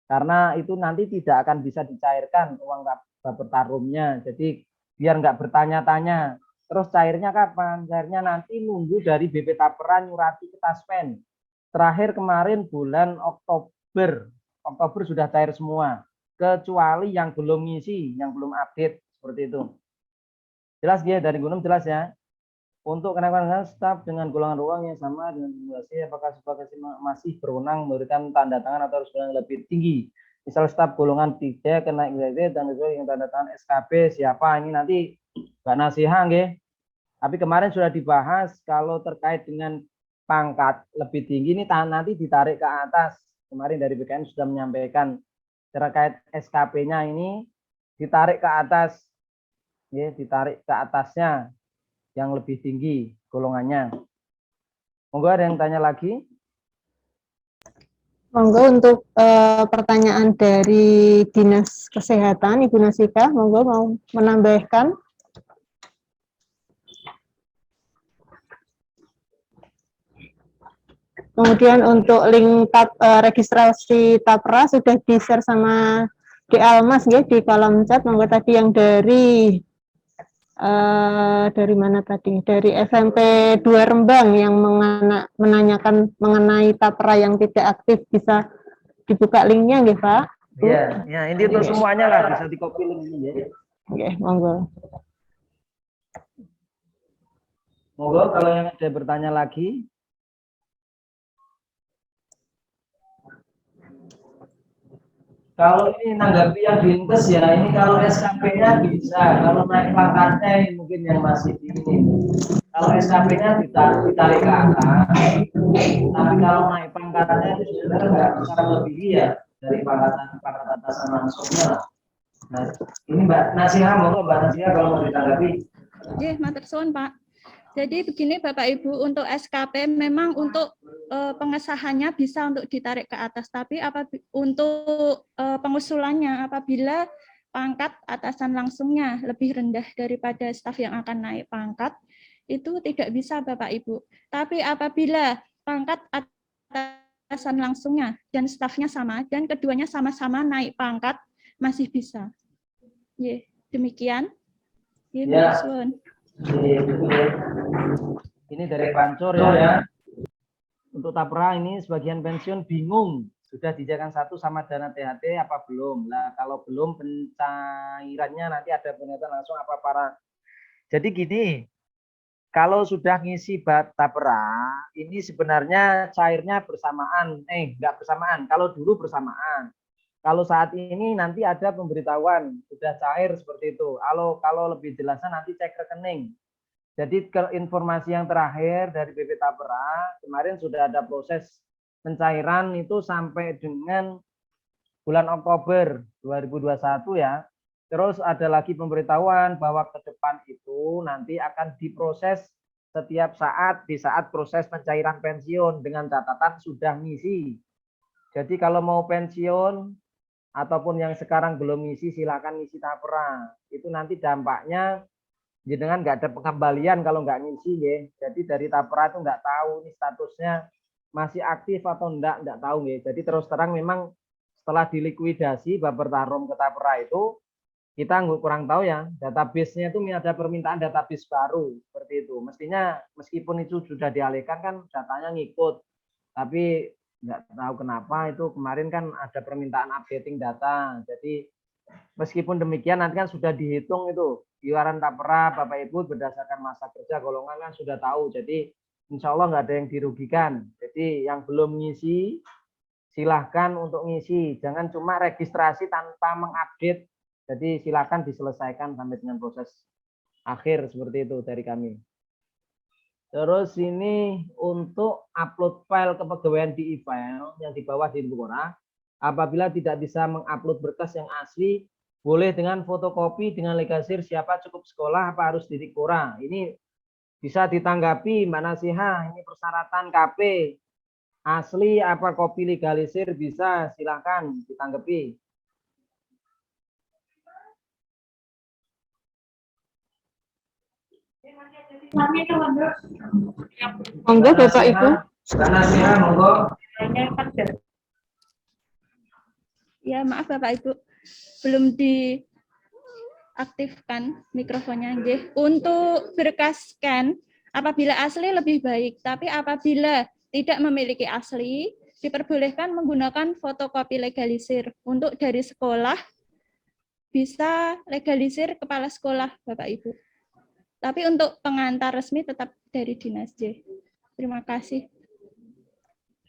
C: Karena itu nanti tidak akan bisa dicairkan uang Bapertarumnya. Jadi biar nggak bertanya-tanya. Terus cairnya kapan? Cairnya nanti nunggu dari BP Tapera nyurati ke Taspen. Terakhir kemarin bulan Oktober. Oktober sudah cair semua. Kecuali yang belum ngisi, yang belum update. Seperti itu. Jelas ya, dari Gunung jelas ya. Untuk kenaikan staf dengan golongan ruang yang sama dengan simulasi, apakah sebagai masih berwenang memberikan tanda tangan atau harus yang lebih tinggi? Misal staf golongan 3 kena IGZ dan sesuai yang tanda tangan SKP siapa? Ini nanti Mbak Nasiha nggih. Tapi kemarin sudah dibahas kalau terkait dengan pangkat lebih tinggi ini nanti ditarik ke atas. Kemarin dari BKN sudah menyampaikan terkait SKP-nya ini ditarik ke atas. Ya, ditarik ke atasnya yang lebih tinggi golongannya. Monggo ada yang tanya lagi?
A: Monggo untuk pertanyaan dari Dinas Kesehatan, Ibu Nasika, monggo mau menambahkan. Kemudian untuk link registrasi Tapra sudah di-share sama di Almas ya di kolom chat. Monggo tadi yang dari mana tadi? Dari SMP 2 Rembang yang menanyakan mengenai Tapra yang tidak aktif, bisa dibuka linknya nggih, Pak?
C: Iya, ya, ini untuk semuanya lah bisa di-copy link ini ya.
A: Oke, monggo.
C: Monggo kalau yang ada bertanya lagi. Kalau ini nanggapi yang diinkes ya, ini kalau SKP-nya bisa, kalau naik pangkatnya ini mungkin yang masih ini. Kalau SKP-nya ditarik ke atas, tapi kalau naik pangkatnya itu sebenarnya nggak bisa melebihi ya dari pangkat atasan langsungnya. Nah, ini Mbak Nasiha, monggo Mbak Nasiha kalau mau ditanggapi.
B: Nggih, matur suwun, Pak. Jadi begini Bapak Ibu, untuk SKP memang untuk pengesahannya bisa untuk ditarik ke atas, tapi untuk pengusulannya apabila pangkat atasan langsungnya lebih rendah daripada staf yang akan naik pangkat, itu tidak bisa Bapak Ibu. Tapi apabila pangkat atasan langsungnya dan stafnya sama, dan keduanya sama-sama naik pangkat, masih bisa. Demikian.
C: Ya. Ini dari Pancor ya. Untuk Tapra ini sebagian pensiun bingung sudah dijadikan satu sama dana THT apa belum. Nah kalau belum pencairannya nanti ada pernyataan langsung apa para. Jadi gini, kalau sudah ngisi Tapra ini sebenarnya cairnya bersamaan. Enggak bersamaan. Kalau dulu bersamaan. Kalau saat ini nanti ada pemberitahuan sudah cair seperti itu. Kalau lebih jelasnya nanti cek rekening. Jadi informasi yang terakhir dari BP Tapra kemarin sudah ada proses pencairan itu sampai dengan bulan Oktober 2021 ya. Terus ada lagi pemberitahuan bahwa ke depan itu nanti akan diproses setiap saat di saat proses pencairan pensiun dengan catatan sudah ngisi. Jadi kalau mau pensiun ataupun yang sekarang belum ngisi silakan ngisi Tapra. Itu nanti dampaknya jenengan nggak ada pengembalian kalau nggak ngisi ya. Jadi dari Tapra itu nggak tahu nih statusnya masih aktif atau enggak tahu ya. Jadi terus terang memang setelah dilikuidasi Bapertarum ke Tapra itu kita kurang tahu ya, database-nya itu ada permintaan database baru seperti itu. Mestinya meskipun itu sudah dialihkan kan datanya ngikut. Tapi nggak tahu kenapa itu kemarin kan ada permintaan updating data. Jadi meskipun demikian nanti kan sudah dihitung itu iuran Tapra Bapak Ibu berdasarkan masa kerja golongan kan sudah tahu. Jadi insya Allah nggak ada yang dirugikan. Jadi yang belum ngisi silahkan untuk ngisi. Jangan cuma registrasi tanpa mengupdate. Jadi silahkan diselesaikan sampai dengan proses akhir seperti itu dari kami. Terus ini untuk upload file kepegawaian di e-file yang di bawah di Quora, apabila tidak bisa mengupload berkas yang asli, boleh dengan fotokopi dengan legalisir siapa cukup sekolah apa harus di Quora. Ini bisa ditanggapi Mbak Nasihah, ini persyaratan KP. Asli apa kopi legalisir bisa, silakan ditanggapi.
A: Monggo Bapak Ibu.
C: Mbak Nasihah, monggo.
B: Ya, maaf Bapak Ibu, belum diaktifkan mikrofonnya. Nggih. Untuk berkas scan, apabila asli lebih baik, tapi apabila tidak memiliki asli, diperbolehkan menggunakan fotokopi legalisir. Untuk dari sekolah, bisa legalisir kepala sekolah, Bapak Ibu. Tapi untuk pengantar resmi tetap dari Dinas J. Terima kasih.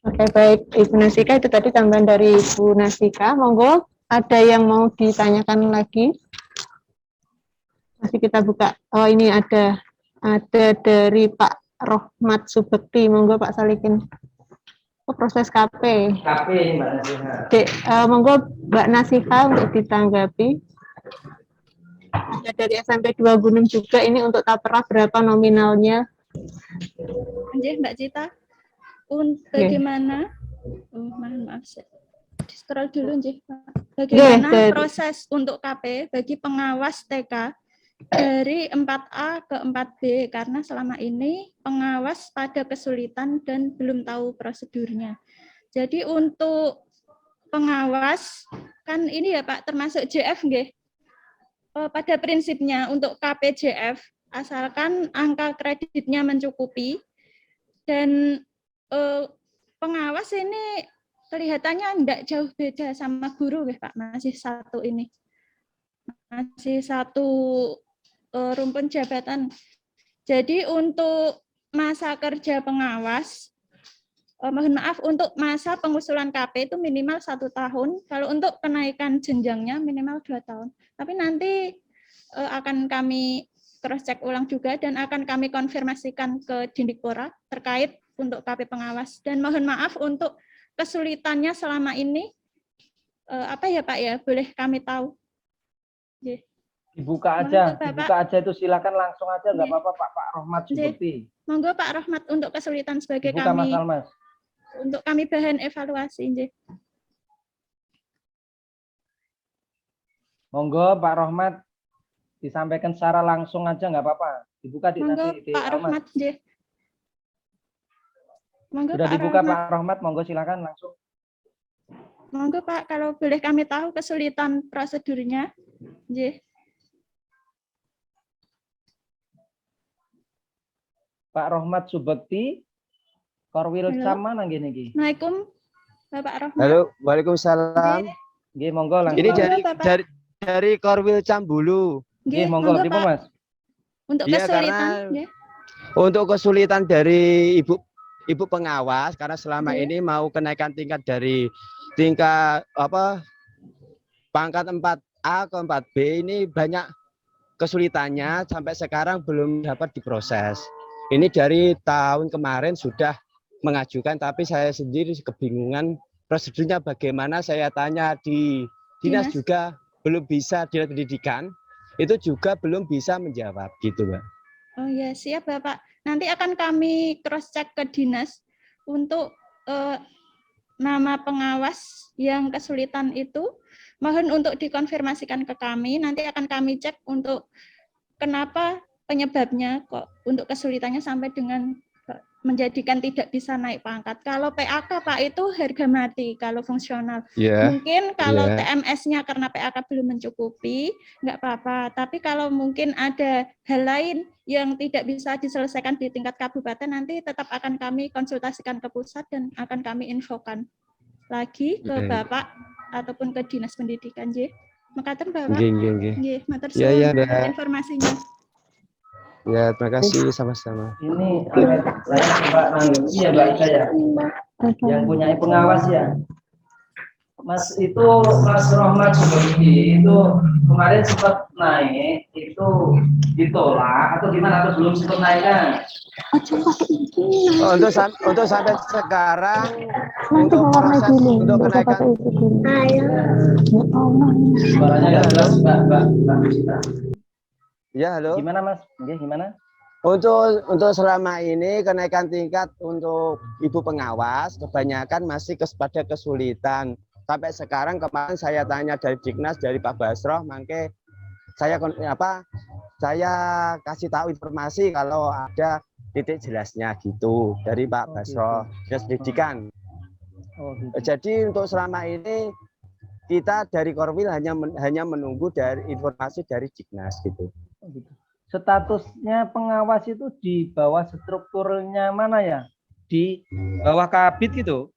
A: Oke, baik Ibu Nasika, itu tadi tambahan dari Ibu Nasika. Monggo, ada yang mau ditanyakan lagi? Masih kita buka. Oh, ini ada dari Pak Rohmat Subekti. Monggo Pak Salikin. Oh, proses KP.
C: KP Mbak Nasihah.
A: Oke, monggo Mbak Nasika untuk ditanggapi. Ada dari SMP 2 Gunung juga, ini untuk tapera berapa nominalnya?
B: Nggih, Mbak Cita. Bagaimana? Oh, maaf. Di scroll dulu nggih, Pak. Bagaimana proses untuk KP bagi pengawas TK dari 4A ke 4B, karena selama ini pengawas pada kesulitan dan belum tahu prosedurnya. Jadi untuk pengawas kan ini ya Pak, termasuk JF nggih. Pada prinsipnya untuk KPJF, asalkan angka kreditnya mencukupi dan pengawas ini kelihatannya tidak jauh beda sama guru ya Pak, masih satu ini, masih satu rumpun jabatan. Jadi untuk masa kerja pengawas, mohon maaf, untuk masa pengusulan KP itu minimal 1 tahun, kalau untuk kenaikan jenjangnya minimal 2 tahun. Tapi nanti akan kami cross check ulang juga dan akan kami konfirmasikan ke Dindikpora terkait untuk KP pengawas. Dan mohon maaf untuk kesulitannya selama ini, apa ya Pak ya, boleh kami tahu?
C: Dibuka aja, dibuka aja itu silakan langsung aja, nggak apa-apa Pak Rohmat Subekti.
B: Monggo Pak Rohmat untuk kesulitan sebagai
C: dibuka,
B: kami,
C: Mas.
B: untuk kami bahan evaluasi. Nggih.
C: Monggo Pak Rohmat disampaikan secara langsung aja nggak apa-apa. Dibuka di
B: monggo
C: nanti
B: Pak Rohmat. Nggih. Monggo
C: sudah
B: Pak
C: dibuka
B: Rohmat.
C: Pak Rohmat, monggo silakan langsung.
B: Monggo Pak, kalau boleh kami tahu kesulitan prosedurnya. Nggih.
C: Pak Rohmat Subekti, Korwil Cam mana gini nggih?
B: Assalamualaikum Bapak Rohmat.
E: Halo, waalaikumsalam.
C: Nggih, monggo langsung.
E: Ini dari Korwil Cam Bulu.
C: Nggih, monggo tipe Mas.
B: Untuk
E: ya,
B: kesulitan, ya.
E: Untuk kesulitan dari ibu pengawas, karena selama ini mau kenaikan tingkat dari tingkat pangkat 4A ke 4B ini banyak kesulitannya, sampai sekarang belum dapat diproses. Ini dari tahun kemarin sudah mengajukan, tapi saya sendiri kebingungan prosedurnya bagaimana. Saya tanya di dinas juga belum bisa, dinas pendidikan itu juga belum bisa menjawab gitu, Mbak.
B: Oh ya, siap Bapak. Nanti akan kami cross check ke dinas untuk nama pengawas yang kesulitan itu. Mohon untuk dikonfirmasikan ke kami. Nanti akan kami cek untuk kenapa penyebabnya kok untuk kesulitannya sampai dengan menjadikan tidak bisa naik pangkat. Kalau PAK Pak itu harga mati kalau fungsional. Mungkin kalau TMS-nya karena PAK belum mencukupi, nggak apa-apa. Tapi kalau mungkin ada hal lain yang tidak bisa diselesaikan di tingkat kabupaten, nanti tetap akan kami konsultasikan ke pusat dan akan kami infokan lagi ke Bapak ataupun ke Dinas Pendidikan. Makaten Bapak. Nggih, matur suwun informasinya.
E: Ya, terima kasih sama-sama.
C: Ini saya Mbak Nanggung, iya Mbak Ika ya, yang punya pengawas ya. Mas itu Mas Rohmat Subandi itu kemarin sempat naik itu ditolak atau gimana, atau belum sempat naikkan?
E: Untuk sampai sekarang untuk proses untuk kenaikan
C: Suaranya nggak jelas, Mbak Musita.
E: ya halo.
C: Gimana Mas? Gimana?
E: Untuk selama ini kenaikan tingkat untuk ibu pengawas kebanyakan masih pada kesulitan. Sampai sekarang kemarin saya tanya dari Dignas dari Pak Basroh, mangke saya kasih tahu informasi kalau ada titik jelasnya gitu dari Pak Basroh Dinas Pendidikan.
C: Gitu.
E: Jadi untuk selama ini kita dari Korwil hanya menunggu dari informasi dari Dignas gitu.
C: Gitu. Statusnya pengawas itu di bawah strukturnya mana ya? Di bawah Kabid gitu?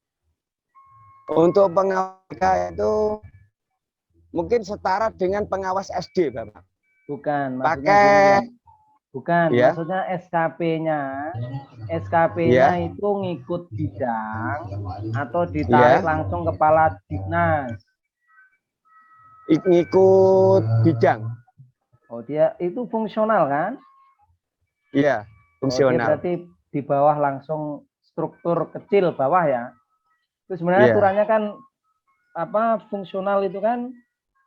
E: Untuk pengawas itu mungkin setara dengan pengawas SD, Bapak.
C: Bukan, bukan,
E: ya?
C: Maksudnya SKP-nya itu ngikut bidang atau ditarik langsung kepala Dignas?
E: Ngikut bidang.
C: Oh, dia itu fungsional kan?
E: Iya, fungsional.
C: Berarti di bawah langsung struktur kecil bawah ya. Itu sebenarnya aturannya kan fungsional itu kan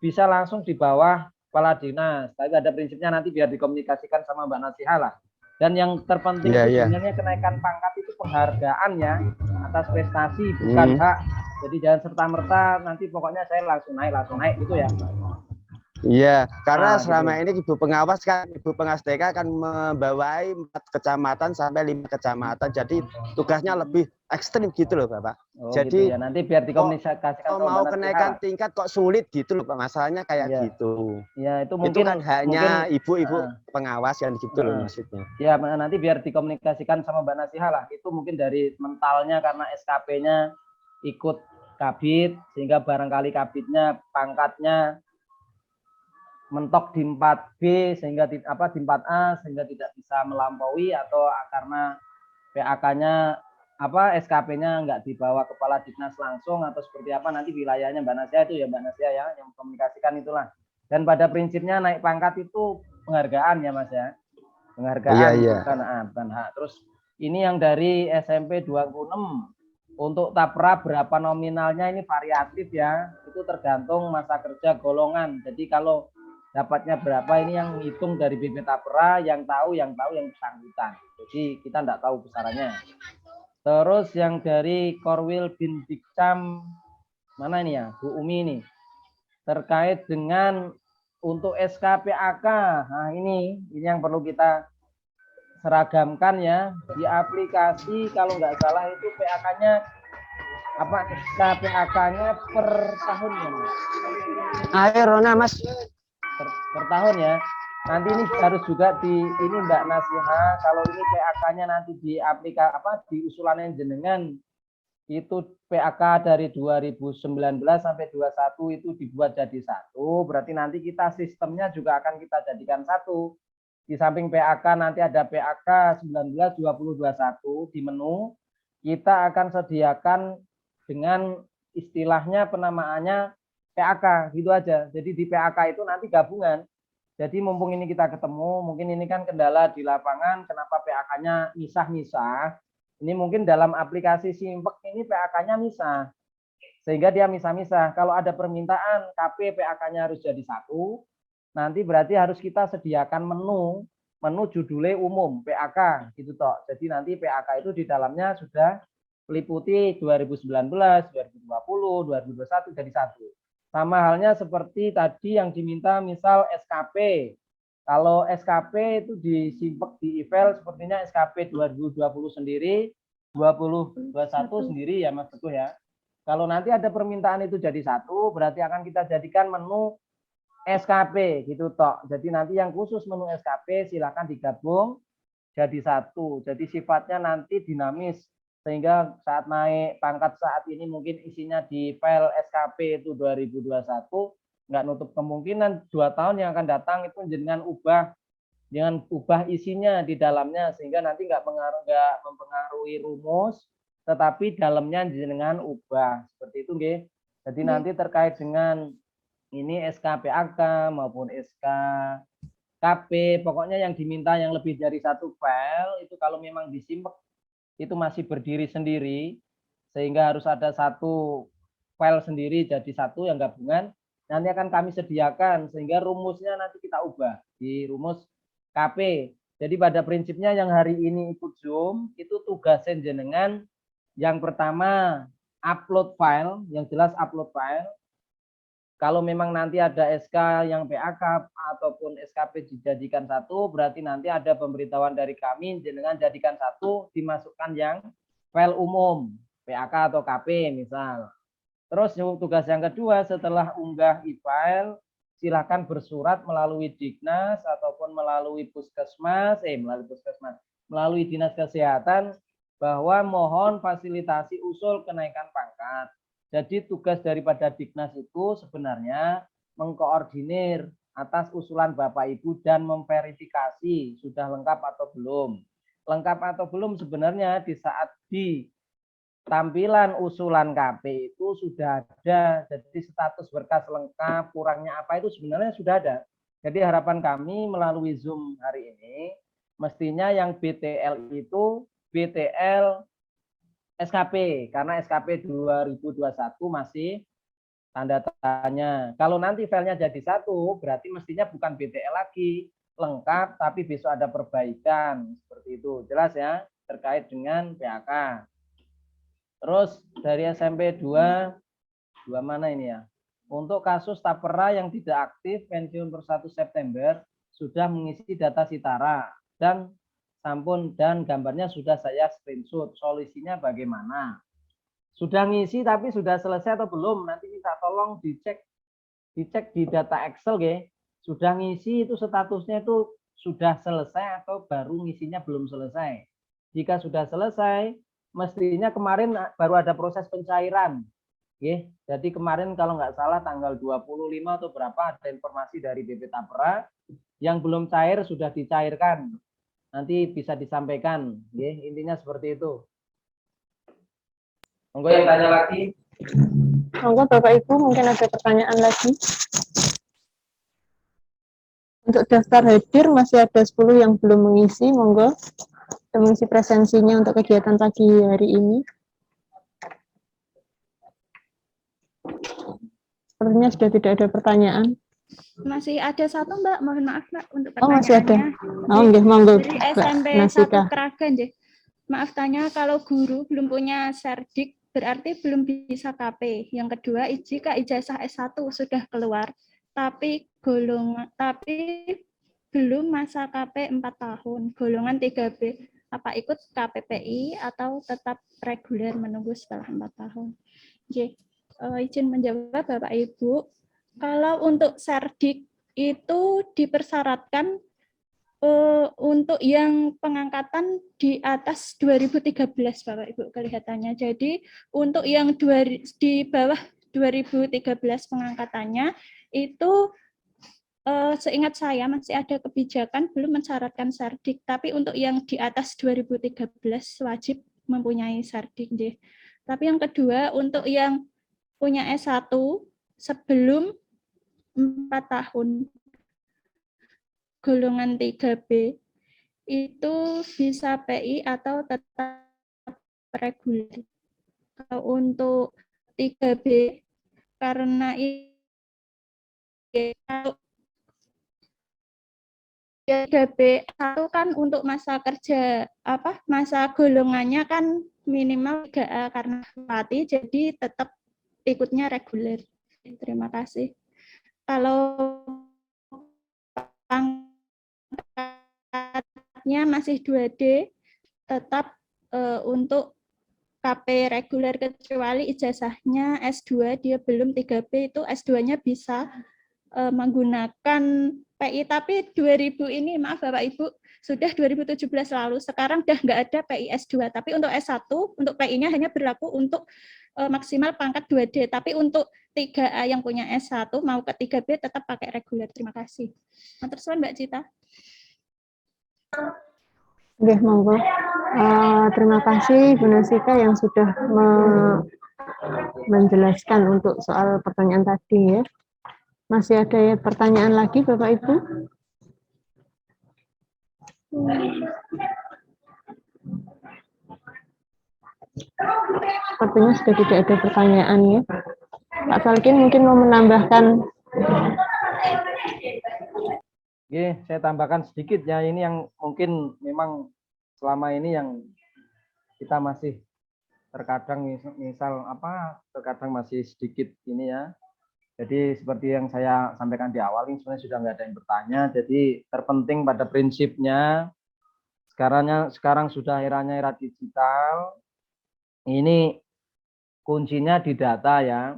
C: bisa langsung di bawah kepala dinas. Tapi ada prinsipnya nanti biar dikomunikasikan sama Mbak Nasihah lah. Dan yang terpenting itu sebenarnya kenaikan pangkat itu penghargaan ya atas prestasi, bukan hak. Jadi jangan serta-merta nanti pokoknya saya langsung naik gitu ya.
E: Iya, karena selama ini Ibu Pengawas TK kan membawai 4 kecamatan sampai 5 kecamatan. Jadi tugasnya lebih ekstrim gitu loh, Bapak. Jadi
C: gitu ya. Nanti biar dikomunikasikan
E: mau kenaikan tingkat kok sulit gitu loh, Pak. Masalahnya kayak gitu.
C: Ya, itu mungkin
E: kan hanya ibu-ibu pengawas yang gitu loh maksudnya.
C: Ya, nanti biar dikomunikasikan sama Mbak Nasihah lah. Itu mungkin dari mentalnya karena SKP-nya ikut Kabid sehingga barangkali Kabidnya pangkatnya mentok di 4B sehingga di 4A sehingga tidak bisa melampaui, atau karena PAK-nya SKP-nya nggak dibawa kepala dinas langsung atau seperti apa, nanti wilayahnya Mbak Nasya itu ya Mbak Nasya ya yang komunikasikan itulah. Dan pada prinsipnya naik pangkat itu penghargaan ya Mas ya. Penghargaan bukan hak. Terus ini yang dari SMP 26 untuk tapra berapa nominalnya ini variatif ya. Itu tergantung masa kerja golongan. Jadi kalau dapatnya berapa ini yang hitung dari BP Tapra, yang tahu yang bersangkutan. Jadi kita tidak tahu besarannya. Terus yang dari Korwil bin Dikcam mana ini ya, Bu Umi ini, terkait dengan untuk SKPAK. Nah ini yang perlu kita seragamkan ya di aplikasi. Kalau nggak salah itu PAK-nya SKPAK-nya per tahun ya Mas.
E: Ayo Rona Mas.
C: Per tahun ya. Nanti ini harus juga ini Mbak Nasihah, kalau ini PAK-nya nanti di di usulannya jenengan itu PAK dari 2019 sampai 21 itu dibuat jadi satu, berarti nanti kita sistemnya juga akan kita jadikan satu. Di samping PAK nanti ada PAK 19 20 21 di menu, kita akan sediakan dengan istilahnya penamaannya PAK gitu aja. Jadi di PAK itu nanti gabungan. Jadi mumpung ini kita ketemu, mungkin ini kan kendala di lapangan, kenapa PAK-nya misah-misah. Ini mungkin dalam aplikasi Simpek ini PAK-nya misah. Sehingga dia misah-misah. Kalau ada permintaan KP PAK-nya harus jadi satu, nanti berarti harus kita sediakan menu judulnya umum PAK gitu toh. Jadi nanti PAK itu di dalamnya sudah meliputi 2019, 2020, 2021 jadi satu. Sama halnya seperti tadi yang diminta misal SKP. Kalau SKP itu disimpek di e-file sepertinya SKP 2020 sendiri, 2021 sendiri ya Mas Teguh ya. Kalau nanti ada permintaan itu jadi satu, berarti akan kita jadikan menu SKP gitu toh. Jadi nanti yang khusus menu SKP silakan digabung jadi satu. Jadi sifatnya nanti dinamis. Sehingga saat naik pangkat saat ini mungkin isinya di file SKP itu 2021, nggak nutup kemungkinan 2 tahun yang akan datang itu dengan ubah isinya di dalamnya, sehingga nanti nggak mempengaruhi rumus, tetapi dalamnya dengan ubah seperti itu nggih. Jadi nanti terkait dengan ini SK PAK maupun SK KP, pokoknya yang diminta yang lebih dari satu file itu kalau memang disimpek itu masih berdiri sendiri, sehingga harus ada satu file sendiri jadi satu yang gabungan, nanti akan kami sediakan sehingga rumusnya nanti kita ubah di rumus KP. Jadi pada prinsipnya yang hari ini ikut Zoom itu tugasnya jenengan yang pertama upload file, yang jelas upload file. Kalau memang nanti ada SK yang PAK ataupun SKP dijadikan satu, berarti nanti ada pemberitahuan dari kami, jenengan jadikan satu, dimasukkan yang file umum, PAK atau KP misal. Terus tugas yang kedua, setelah unggah e-file, silakan bersurat melalui Dignas ataupun melalui melalui Dinas Kesehatan, bahwa mohon fasilitasi usul kenaikan pangkat. Jadi tugas daripada Dignas itu sebenarnya mengkoordinir atas usulan Bapak Ibu dan memverifikasi sudah lengkap atau belum. Lengkap atau belum sebenarnya di saat di tampilan usulan KP itu sudah ada. Jadi status berkas lengkap, kurangnya apa itu sebenarnya sudah ada. Jadi harapan kami melalui Zoom hari ini, mestinya yang BTL itu BTL SKP, karena SKP 2021 masih tanda tanya. Kalau nanti filenya jadi satu, berarti mestinya bukan BTL lagi, lengkap, tapi besok ada perbaikan. Seperti itu, jelas ya, terkait dengan PAK. Terus dari SMP 2 mana ini ya? Untuk kasus tapera yang tidak aktif pensiun per 1 September, sudah mengisi data Sitara, dan sampun dan gambarnya sudah saya screenshot. Solusinya bagaimana? Sudah ngisi tapi sudah selesai atau belum? Nanti minta tolong dicek di data Excel ya. Sudah ngisi itu statusnya itu sudah selesai atau baru ngisinya belum selesai. Jika sudah selesai, mestinya kemarin baru ada proses pencairan. Jadi kemarin kalau nggak salah tanggal 25 atau berapa ada informasi dari BP Tapera yang belum cair sudah dicairkan. Nanti bisa disampaikan, intinya seperti itu. Monggo yang tanya lagi.
A: Monggo Bapak Ibu, mungkin ada pertanyaan lagi. Untuk daftar hadir masih ada 10 yang belum mengisi, monggo mengisi presensinya untuk kegiatan pagi hari ini. Sepertinya sudah tidak ada pertanyaan.
B: Masih ada satu Mbak, mohon maaf Mbak untuk
A: Oh, masih ada.
B: pertanyaannya.
A: Oh, nggih, monggo.
B: Dari SMP 1 Kragen, maaf tanya, kalau guru belum punya serdik berarti belum bisa KP. Yang kedua, jika ijazah S1 sudah keluar tapi belum masa KP 4 tahun, golongan 3B, apa ikut KPPI atau tetap reguler menunggu setelah 4 tahun? Izin menjawab Bapak Ibu. Kalau untuk serdik itu dipersyaratkan untuk yang pengangkatan di atas 2013 Bapak Ibu kelihatannya. Jadi untuk yang di bawah 2013 pengangkatannya itu seingat saya masih ada kebijakan belum mensyaratkan serdik, tapi untuk yang di atas 2013 wajib mempunyai serdik. Tapi yang kedua untuk yang punya S1 sebelum 4 tahun golongan 3B itu bisa PI atau tetap reguler. Kalau untuk 3B karena kalau 3B itu kan untuk masa kerja masa golongannya kan minimal 3A karena mati, jadi tetap ikutnya reguler. Terima kasih. Kalau pangkatnya masih 2D, tetap untuk KP reguler kecuali ijazahnya S2, dia belum 3B, itu S2-nya bisa menggunakan PI, tapi 2000 ini, maaf Bapak Ibu, sudah 2017 lalu, sekarang udah nggak ada PI S2, tapi untuk S1, untuk PI-nya hanya berlaku untuk maksimal pangkat 2D, tapi untuk 3A yang punya S1 mau ke 3B tetap pakai reguler. Terima kasih. Terus Mbak Cita.
A: Oke, monggo. Terima kasih Bu Nasika yang sudah menjelaskan untuk soal pertanyaan tadi ya. Masih ada pertanyaan lagi Bapak Ibu? Sepertinya sudah tidak ada pertanyaan ya. Pak Salkin mungkin mau menambahkan.
C: Oke, saya tambahkan sedikit ya. Ini yang mungkin memang selama ini yang kita masih terkadang misal apa terkadang masih sedikit ini ya. Jadi seperti yang saya sampaikan di awal ini sebenarnya sudah nggak ada yang bertanya. Jadi terpenting pada prinsipnya sekarang sudah era digital. Ini kuncinya di data ya.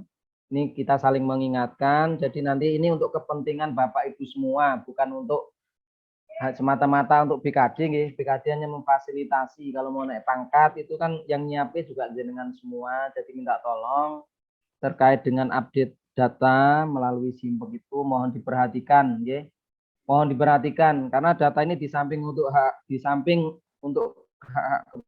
C: Ini kita saling mengingatkan. Jadi nanti ini untuk kepentingan Bapak Ibu semua, bukan untuk semata-mata untuk BKD. BKD hanya memfasilitasi. Kalau mau naik pangkat itu kan yang nyiapin juga jenengan semua. Jadi minta tolong terkait dengan update data melalui Simpek itu mohon diperhatikan, ya. Mohon diperhatikan karena data ini di samping untuk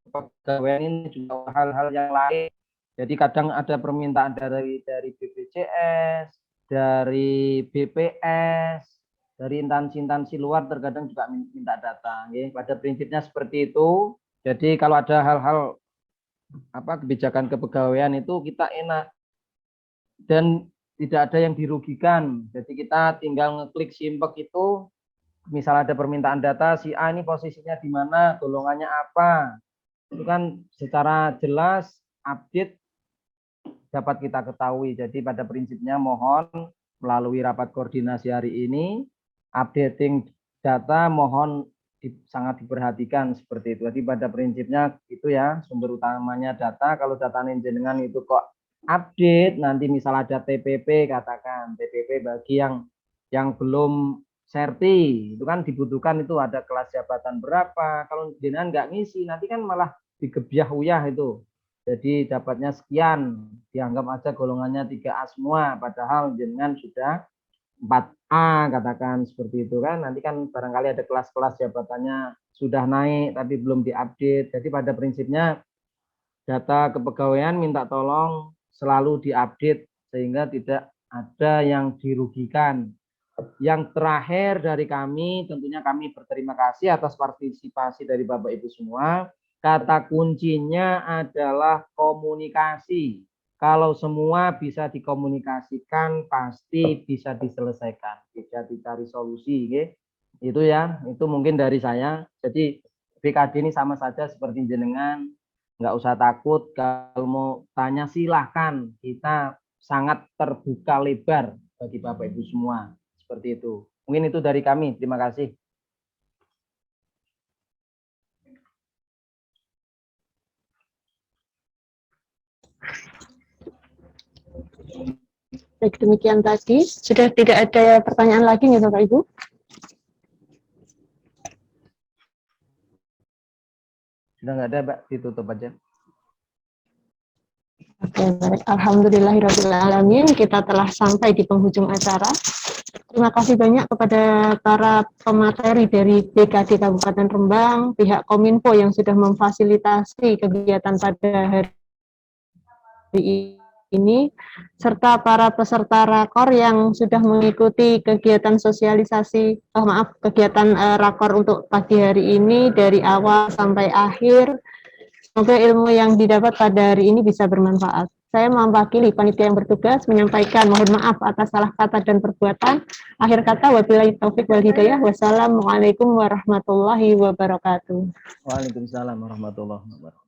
C: kepegawaian ini juga hal-hal yang lain. Jadi kadang ada permintaan dari BPJS, dari BPS, dari instansi-instansi luar terkadang juga minta data. Ya. Pada prinsipnya seperti itu. Jadi kalau ada hal-hal kebijakan kepegawaian itu kita enak dan tidak ada yang dirugikan. Jadi kita tinggal ngeklik Simpek itu, misal ada permintaan data si A ini posisinya di mana, golongannya apa, itu kan secara jelas update dapat kita ketahui. Jadi pada prinsipnya mohon melalui rapat koordinasi hari ini updating data mohon sangat diperhatikan seperti itu. Jadi pada prinsipnya itu ya sumber utamanya data. Kalau data jenengan itu kok update nanti misal ada TPP katakan TPP bagi yang belum serti itu kan dibutuhkan itu ada kelas jabatan berapa. Kalau jenengan nggak ngisi nanti kan malah digebyah uyah itu. Jadi dapatnya sekian, dianggap aja golongannya 3A semua, padahal jenengan sudah 4A katakan seperti itu kan. Nanti kan barangkali ada kelas-kelas jabatannya sudah naik tapi belum diupdate. Jadi pada prinsipnya data kepegawaian minta tolong selalu diupdate sehingga tidak ada yang dirugikan. Yang terakhir dari kami, tentunya kami berterima kasih atas partisipasi dari Bapak Ibu semua. Kata kuncinya adalah komunikasi. Kalau semua bisa dikomunikasikan, pasti bisa diselesaikan, bisa dicari solusi. Gitu. Itu ya, itu mungkin dari saya. Jadi BKD ini sama saja seperti jenengan, nggak usah takut. Kalau mau tanya silahkan, kita sangat terbuka lebar bagi Bapak Ibu semua. Seperti itu. Mungkin itu dari kami. Terima kasih.
A: Baik, demikian tadi. Sudah tidak ada pertanyaan lagi nih Bapak Ibu?
C: Sudah nggak ada, Mbak. Ditutup aja.
A: Oke, baik. Alhamdulillahirrahmanirrahim. Kita telah sampai di penghujung acara. Terima kasih banyak kepada para pemateri dari BKD Kabupaten Rembang, pihak Kominfo yang sudah memfasilitasi kegiatan pada hari ini, serta para peserta rakor yang sudah mengikuti kegiatan sosialisasi, kegiatan rakor untuk pagi hari ini dari awal sampai akhir. Semoga ilmu yang didapat pada hari ini bisa bermanfaat. Saya mewakili panitia yang bertugas menyampaikan mohon maaf atas salah kata dan perbuatan. Akhir kata, wabillahi taufik wal hidayah. Wassalamualaikum warahmatullahi wabarakatuh.
C: Waalaikumsalam warahmatullahi wabarakatuh.